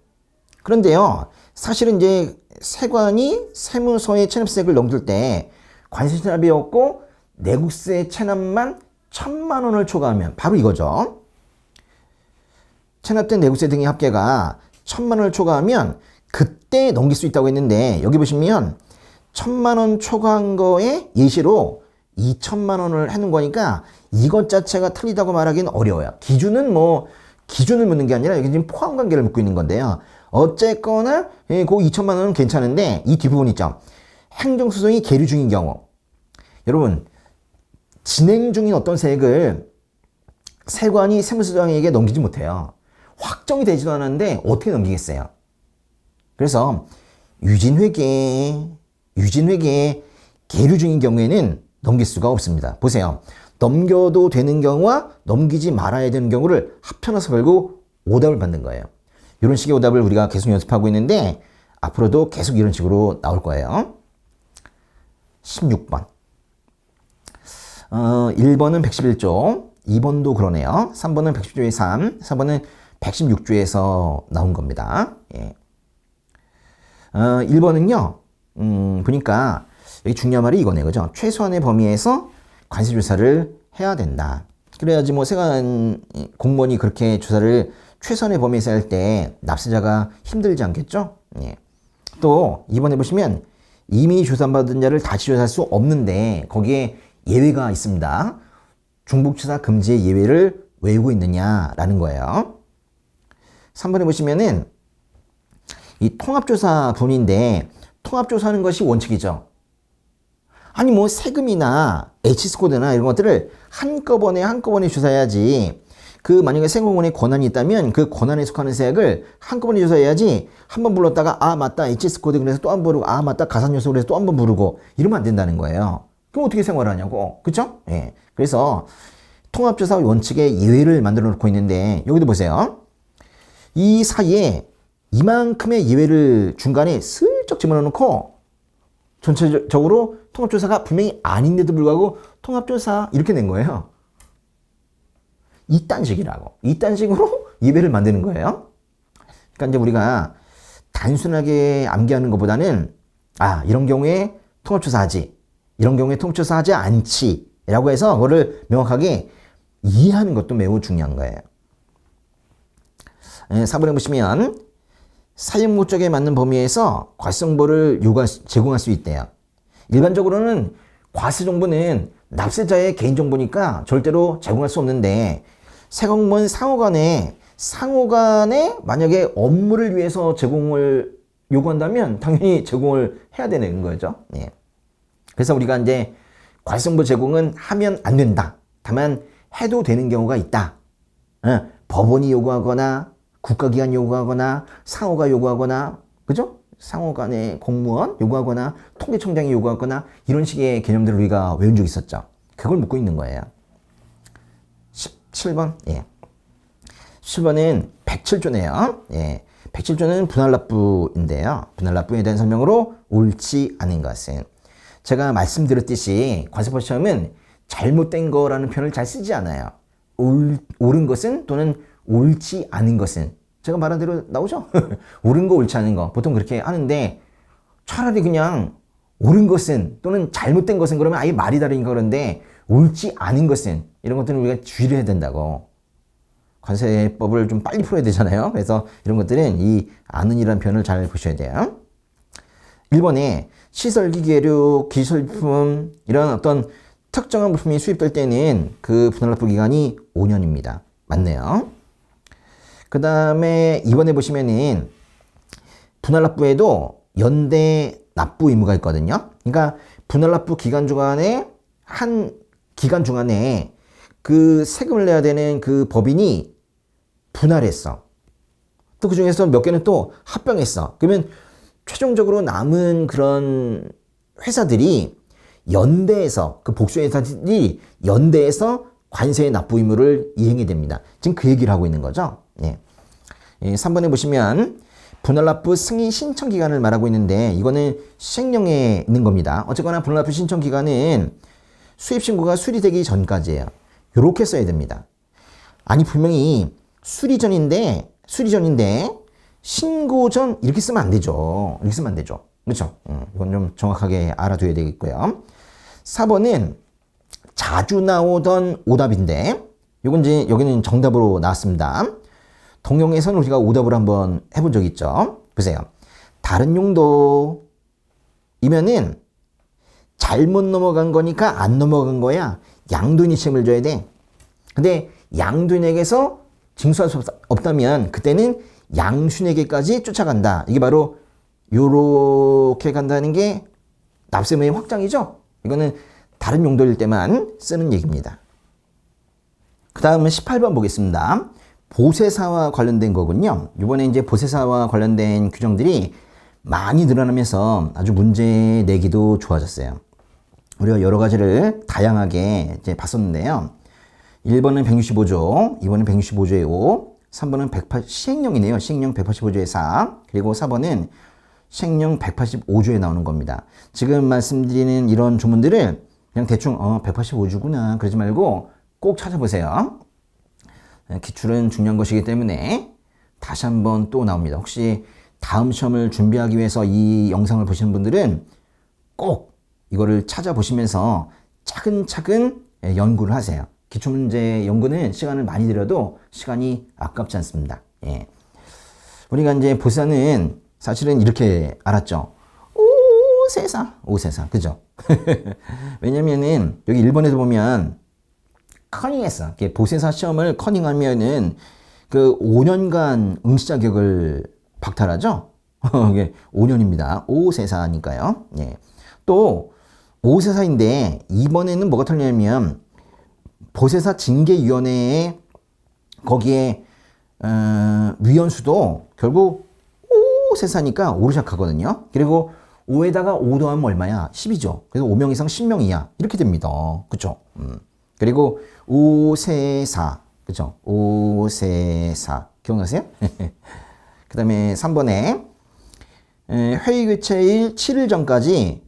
그런데요, 사실은 이제 세관이 세무서에 체납세액을 넘길 때 관세 체납이 없고 내국세 체납만 1,000만 원을 초과하면 바로 이거죠. 체납된 내국세 등의 합계가 1,000만 원을 초과하면 그때 넘길 수 있다고 했는데 여기 보시면 1,000만 원 초과한 거에 예시로 2천만 원을 해놓은 거니까 이것 자체가 틀리다고 말하기는 어려워요. 기준을 묻는 게 아니라 여기 지금 포함 관계를 묻고 있는 건데요. 어쨌거나 그 2천만 원은 괜찮은데 이 뒷부분 있죠. 행정소송이 계류 중인 경우 여러분 진행 중인 어떤 세액을 세관이 세무서장에게 넘기지 못해요. 확정이 되지도 않았는데 어떻게 넘기겠어요? 그래서 유진회계 계류 중인 경우에는 넘길 수가 없습니다. 보세요. 넘겨도 되는 경우와 넘기지 말아야 되는 경우를 합쳐놔서 결국 오답을 받는 거예요. 이런 식의 오답을 우리가 계속 연습하고 있는데 앞으로도 계속 이런 식으로 나올 거예요. 16번. 1번은 111조, 2번도 그러네요. 3번은 110조의 3, 4번은 116조에서 나온 겁니다. 예. 1번은요, 보니까 여기 중요한 말이 이거네, 그죠? 최소한의 범위에서 관세조사를 해야 된다. 그래야지 뭐 세관 공무원이 그렇게 조사를 최선의 범위에서 할 때 납세자가 힘들지 않겠죠? 예. 또 2번에 보시면 이미 조사받은 자를 다시 조사할 수 없는데 거기에 예외가 있습니다. 중복조사 금지의 예외를 외우고 있느냐라는 거예요. 3번에 보시면은 이 통합조사 분인데 통합조사하는 것이 원칙이죠. 아니 뭐 세금이나 H스코드나 이런 것들을 한꺼번에 조사해야지. 그 만약에 세무공무원의 권한이 있다면 그 권한에 속하는 세액을 한꺼번에 조사해야지. 한 번 불렀다가 아 맞다 H스코드 그래서 또 한 번 부르고 아 맞다 가산요소 그래서 또 한 번 부르고 이러면 안 된다는 거예요. 그럼 어떻게 생활하냐고. 그쵸? 예. 그래서 통합조사 원칙의 예외를 만들어 놓고 있는데 여기도 보세요. 이 사이에 이만큼의 예외를 중간에 슬쩍 집어넣어 놓고 전체적으로 통합조사가 분명히 아닌데도 불구하고 통합조사 이렇게 낸 거예요. 이딴 식으로 예외를 만드는 거예요. 그러니까 이제 우리가 단순하게 암기하는 것보다는 이런 경우에 통합조사하지, 이런 경우에 통합조사하지 않지 라고 해서 그거를 명확하게 이해하는 것도 매우 중요한 거예요. 4번에 보시면 사용 목적에 맞는 범위에서 과세 정보를 제공할 수 있대요. 일반적으로는 과세 정보는 납세자의 개인정보니까 절대로 제공할 수 없는데 세공무원 상호간에 만약에 업무를 위해서 제공을 요구한다면 당연히 제공을 해야 되는 거죠. 예. 그래서 우리가 이제 과세 정보 제공은 하면 안 된다. 다만 해도 되는 경우가 있다. 법원이 요구하거나 국가기관 요구하거나 상호가 요구하거나, 그죠? 상호 간의 공무원 요구하거나 통계청장이 요구하거나 이런 식의 개념들을 우리가 외운 적이 있었죠. 그걸 묻고 있는 거예요. 17번. 예. 17번은 107조네요. 예. 107조는 분할납부인데요. 분할납부에 대한 설명으로 옳지 않은 것은, 제가 말씀드렸듯이 과세법 시험은 잘못된 거라는 표현을 잘 쓰지 않아요. 옳은 것은 또는 옳지 않은 것은, 제가 말한 대로 나오죠? 옳은 거 옳지 않은 거 보통 그렇게 하는데, 차라리 그냥 옳은 것은 또는 잘못된 것은 그러면 아예 말이 다르니까 그런데 옳지 않은 것은, 이런 것들은 우리가 주의를 해야 된다고. 관세법을 좀 빨리 풀어야 되잖아요. 그래서 이런 것들은 이 아는이라는 표현을 잘 보셔야 돼요. 1번에 시설기, 계류, 기술품 이런 어떤 특정한 물품이 수입될 때는 그 분할납부 기간이 5년입니다. 맞네요. 그 다음에 2번에 보시면은 분할납부에도 연대 납부 의무가 있거든요. 그러니까 분할납부 기간 중간에 한 기간 중간에 그 세금을 내야 되는 그 법인이 분할했어. 또 그 중에서 몇 개는 또 합병했어. 그러면 최종적으로 남은 그런 회사들이 연대에서, 그 복수회사들이 연대에서 관세의 납부 의무를 이행해야 됩니다. 지금 그 얘기를 하고 있는 거죠. 예. 3번에 보시면 분할납부 승인 신청 기간을 말하고 있는데 이거는 시행령에 있는 겁니다. 어쨌거나 분할납부 신청 기간은 수입 신고가 수리되기 전까지예요. 이렇게 써야 됩니다. 아니 분명히 수리 전인데 신고 전 이렇게 쓰면 안 되죠. 이렇게 쓰면 안 되죠. 그렇죠? 이건 좀 정확하게 알아둬야 되겠고요. 4번은 자주 나오던 오답인데 요건 이제 여기는 정답으로 나왔습니다. 동영에서는 우리가 오답을 한번 해본 적이 있죠. 보세요. 다른 용도이면은 잘못 넘어간 거니까 안 넘어간 거야. 양도인이 책임을 져야 돼. 근데 양도인에게서 징수할 수 없다면 그때는 양순에게까지 쫓아간다. 이게 바로 요렇게 간다는 게 납세의무의 확장이죠. 이거는 다른 용도일 때만 쓰는 얘기입니다. 그 다음은 18번 보겠습니다. 보세사와 관련된 거군요. 이번에 이제 보세사와 관련된 규정들이 많이 늘어나면서 아주 문제 내기도 좋아졌어요. 우리가 여러 가지를 다양하게 이제 봤었는데요. 1번은 165조, 2번은 165조의 5, 3번은 시행령이네요. 시행령 185조의 4, 그리고 4번은 시행령 185조에 나오는 겁니다. 지금 말씀드리는 이런 조문들을 그냥 대충 185조구나 그러지 말고 꼭 찾아보세요. 기출은 중요한 것이기 때문에 다시 한번 또 나옵니다. 혹시 다음 시험을 준비하기 위해서 이 영상을 보시는 분들은 꼭 이거를 찾아보시면서 차근차근 연구를 하세요. 기출문제 연구는 시간을 많이 들여도 시간이 아깝지 않습니다. 예. 우리가 이제 보세사는 사실은 이렇게 알았죠. 오세사. 그죠? 왜냐면은 여기 1번에도 보면 커닝했어. 보세사 시험을 커닝하면은 그 5년간 응시 자격을 박탈하죠? 이게 5년입니다. 오세사니까요. 예. 또 오세사인데 이번에는 뭐가 틀리냐면 보세사 징계위원회에 거기에 위원수도 결국 오세사니까 5로 시작하거든요. 그리고 5에다가 5 더하면 얼마야? 10이죠. 그래서 5명 이상 10명 이하 이렇게 됩니다. 그쵸? 그리고 오세사, 그쵸? 오세사 기억나세요? 그 다음에 3번에 회의 개최일 7일 전까지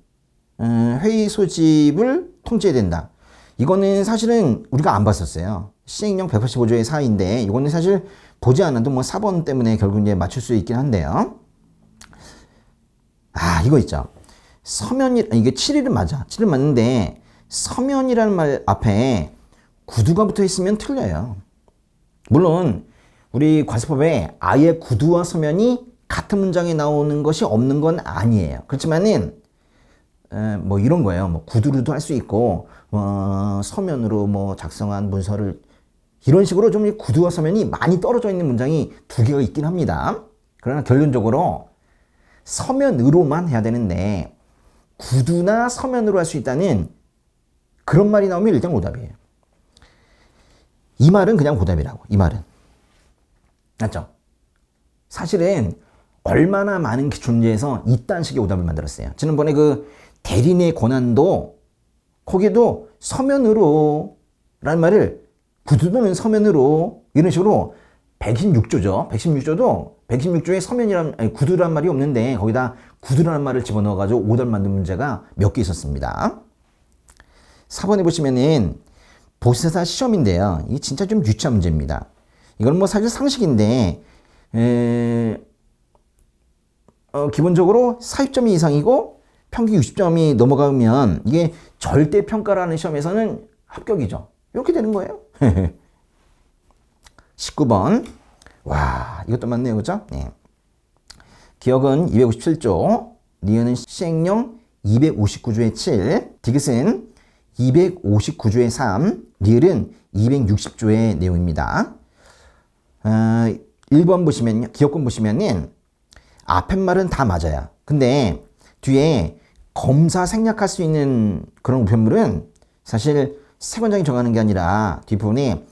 회의 소집을 통지해야 된다. 이거는 사실은 우리가 안 봤었어요. 시행령 185조의 4인데 이거는 사실 보지 않아도 뭐 4번 때문에 결국 이제 맞출 수 있긴 한데요. 이거 있죠. 이게 7일은 맞아. 7일 맞는데 서면이라는 말 앞에 구두가 붙어 있으면 틀려요. 물론 우리 관습법에 아예 구두와 서면이 같은 문장에 나오는 것이 없는 건 아니에요. 그렇지만은 뭐 이런 거예요. 뭐 구두로도 할 수 있고 서면으로 뭐 작성한 문서를 이런 식으로 좀 구두와 서면이 많이 떨어져 있는 문장이 두 개가 있긴 합니다. 그러나 결론적으로 서면으로만 해야 되는데 구두나 서면으로 할 수 있다는 그런 말이 나오면 일단 오답이에요. 이 말은 그냥 오답이라고. 이 말은. 맞죠? 사실은 얼마나 많은 존재에서 이딴 식의 오답을 만들었어요. 지난번에 그 대리인의 권한도 거기에도 서면으로 라는 말을 구두는 서면으로 이런 식으로 116조죠. 116조도 116조에 구두란 말이 없는데 거기다 구두라는 말을 집어넣어가지고 오답 만든 문제가 몇 개 있었습니다. 4번에 보시면은 보세사 시험인데요. 이게 진짜 좀 유치한 문제입니다. 이건 뭐 사실 상식인데 기본적으로 40점이 이상이고 평균 60점이 넘어가면 이게 절대평가라는 시험에서는 합격이죠. 이렇게 되는 거예요. 19번. 와, 이것도 맞네요. 그죠? 네. 기억은 257조, 니은은 시행령 259조의 7, 디귿은 259조의 3, 리을은 260조의 내용입니다. 1번 보시면요. 기억권 보시면은 앞에 말은 다 맞아요. 근데 뒤에 검사 생략할 수 있는 그런 우편물은 사실 세권장이 정하는 게 아니라 뒷부분에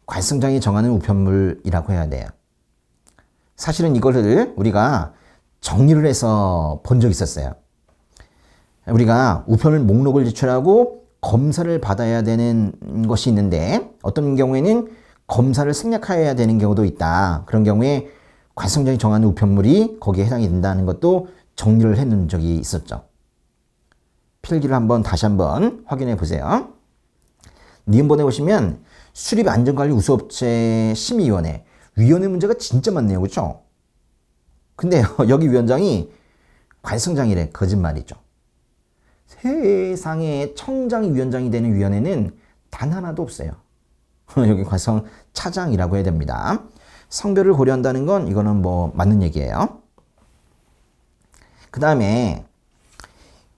관성장이 정하는 우편물이라고 해야 돼요. 사실은 이거를 우리가 정리를 해서 본 적이 있었어요. 우리가 우편물 목록을 제출하고 검사를 받아야 되는 것이 있는데 어떤 경우에는 검사를 생략해야 되는 경우도 있다. 그런 경우에 관성장이 정하는 우편물이 거기에 해당이 된다는 것도 정리를 해놓은 적이 있었죠. 필기를 다시 한번 확인해 보세요. 니은번에 보시면 수립안전관리 우수업체 심의위원회 문제가 진짜 많네요. 그렇죠? 근데요, 여기 위원장이 관성장이래. 거짓말이죠. 세상에 청장이 위원장이 되는 위원회는 단 하나도 없어요. 여기 관성차장이라고 해야 됩니다. 성별을 고려한다는 건 이거는 뭐 맞는 얘기예요. 그 다음에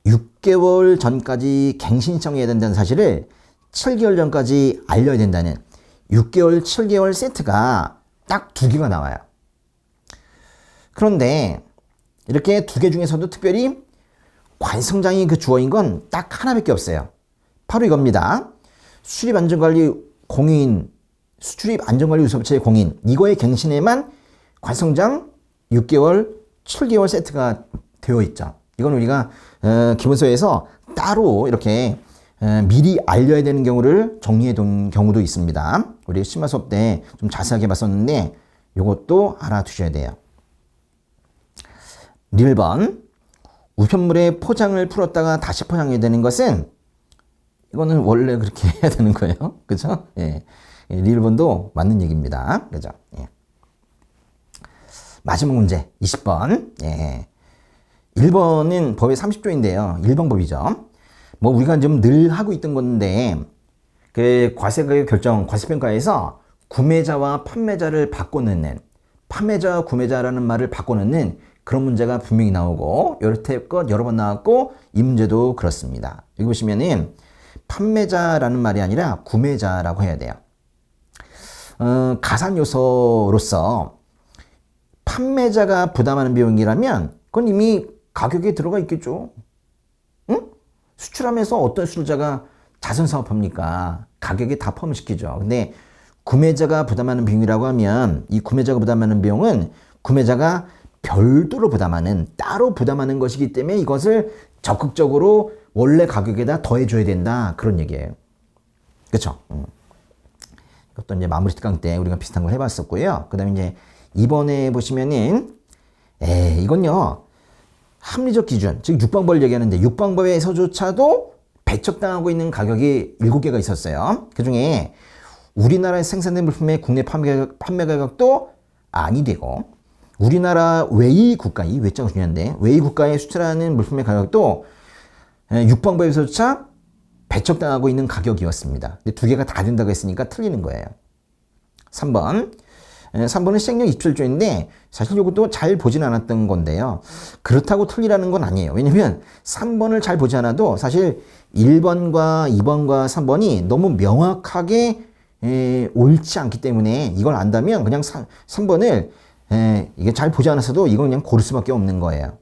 6개월 전까지 갱신 신청해야 된다는 사실을 7개월 전까지 알려야 된다는 6개월, 7개월 세트가 딱 두 개가 나와요. 그런데 이렇게 두 개 중에서도 특별히 관성장이 그 주어인 건 딱 하나밖에 없어요. 바로 이겁니다. 수출입안전관리 우수업체의 공인, 이거의 갱신에만 관성장 6개월, 7개월 세트가 되어 있죠. 이건 우리가 기본서에서 따로 이렇게 미리 알려야 되는 경우를 정리해 둔 경우도 있습니다. 우리 심화 수업 때 좀 자세하게 봤었는데 이것도 알아두셔야 돼요. 1번. 우편물의 포장을 풀었다가 다시 포장해야 되는 것은 이거는 원래 그렇게 해야 되는 거예요. 그죠? 예. 1번도 맞는 얘기입니다. 그죠? 예. 마지막 문제 20번. 예. 1번은 법의 30조인데요. 1번 법이죠. 뭐 우리가 좀 늘 하고 있던 건데 그 과세가격 결정 과세평가에서 구매자와 판매자를 바꿔넣는 판매자와 구매자라는 말을 바꿔넣는 그런 문제가 분명히 나오고 여태껏 여러 번 나왔고 이 문제도 그렇습니다. 여기 보시면은 판매자라는 말이 아니라 구매자라고 해야 돼요. 가산 요소로서 판매자가 부담하는 비용이라면 그건 이미 가격에 들어가 있겠죠. 응? 수출하면서 어떤 수출자가 자선사업합니까? 가격에 다 포함시키죠. 근데 구매자가 부담하는 비용이라고 하면 이 구매자가 부담하는 비용은 구매자가 별도로 부담하는, 따로 부담하는 것이기 때문에 이것을 적극적으로 원래 가격에다 더해줘야 된다. 그런 얘기예요. 그쵸? 이것도 이제 마무리 특강 때 우리가 비슷한 걸 해봤었고요. 그 다음에 이제 이번에 보시면은, 이건요, 합리적 기준, 즉 6방법을 얘기하는데 6방법에서조차도 배척당하고 있는 가격이 7개가 있었어요. 그 중에 우리나라에 생산된 물품의 국내 판매 가격도 아니 되고, 우리나라 외의 국가, 이 외자가 중요한데, 외의 국가에 수출하는 물품의 가격도 육방부에서조차 배척당하고 있는 가격이었습니다. 근데 두 개가 다 된다고 했으니까 틀리는 거예요. 3번. 3번은 시행령 27조인데 사실 이것도 잘 보진 않았던 건데요. 그렇다고 틀리라는 건 아니에요. 왜냐면 3번을 잘 보지 않아도 사실 1번과 2번과 3번이 너무 명확하게 옳지 않기 때문에 이걸 안다면 그냥 3번을 이게 잘 보지 않았어도 이건 그냥 고를 수밖에 없는 거예요.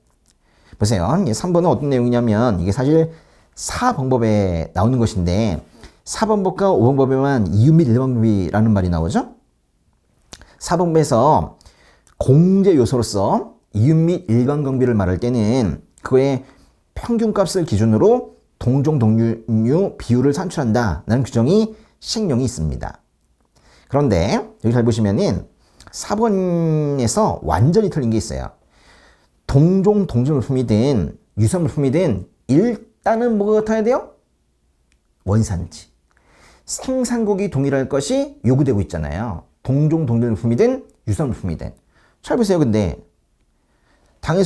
보세요. 3번은 어떤 내용이냐면 이게 사실 사방법에 나오는 것인데 4번법과 5번법에만 이윤 및 일반법이라는 말이 나오죠. 4번법에서 공제 요소로서 이윤 및 일반경비를 말할 때는 그의 평균값을 기준으로 동종 동류 비율을 산출한다는 규정이 시행령이 있습니다. 그런데 여기 잘 보시면은 4번에서 완전히 틀린 게 있어요. 동종 물품이든 유사 물품이든 일단은 뭐가 같아야 돼요? 원산지. 생산국이 동일할 것이 요구되고 있잖아요. 동종 물품이든 유사 물품이든. 잘 보세요. 근데 당해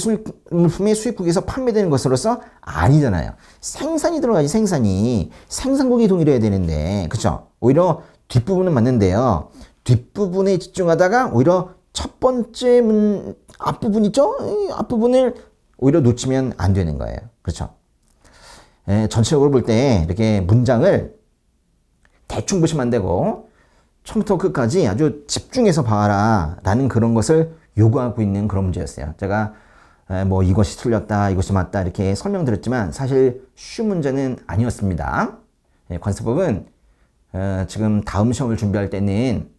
물품이 수입국에서 판매되는 것으로서 아니잖아요. 생산이 들어가지, 생산이. 생산국이 동일해야 되는데, 그쵸? 오히려 뒷부분은 맞는데요. 뒷부분에 집중하다가 오히려 첫 번째 앞부분 있죠? 앞부분을 오히려 놓치면 안 되는 거예요. 그렇죠? 전체적으로 볼 때 이렇게 문장을 대충 보시면 안 되고 처음부터 끝까지 아주 집중해서 봐라 라는 그런 것을 요구하고 있는 그런 문제였어요. 제가 뭐 이것이 틀렸다, 이것이 맞다 이렇게 설명드렸지만 사실 쉬운 문제는 아니었습니다. 관세법은 지금 다음 시험을 준비할 때는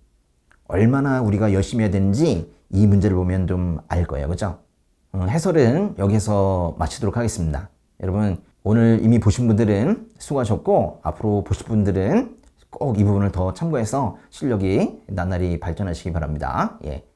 얼마나 우리가 열심히 해야 되는지 이 문제를 보면 좀 알 거예요. 그죠? 해설은 여기서 마치도록 하겠습니다. 여러분 오늘 이미 보신 분들은 수고하셨고 앞으로 보실 분들은 꼭 이 부분을 더 참고해서 실력이 나날이 발전하시기 바랍니다. 예.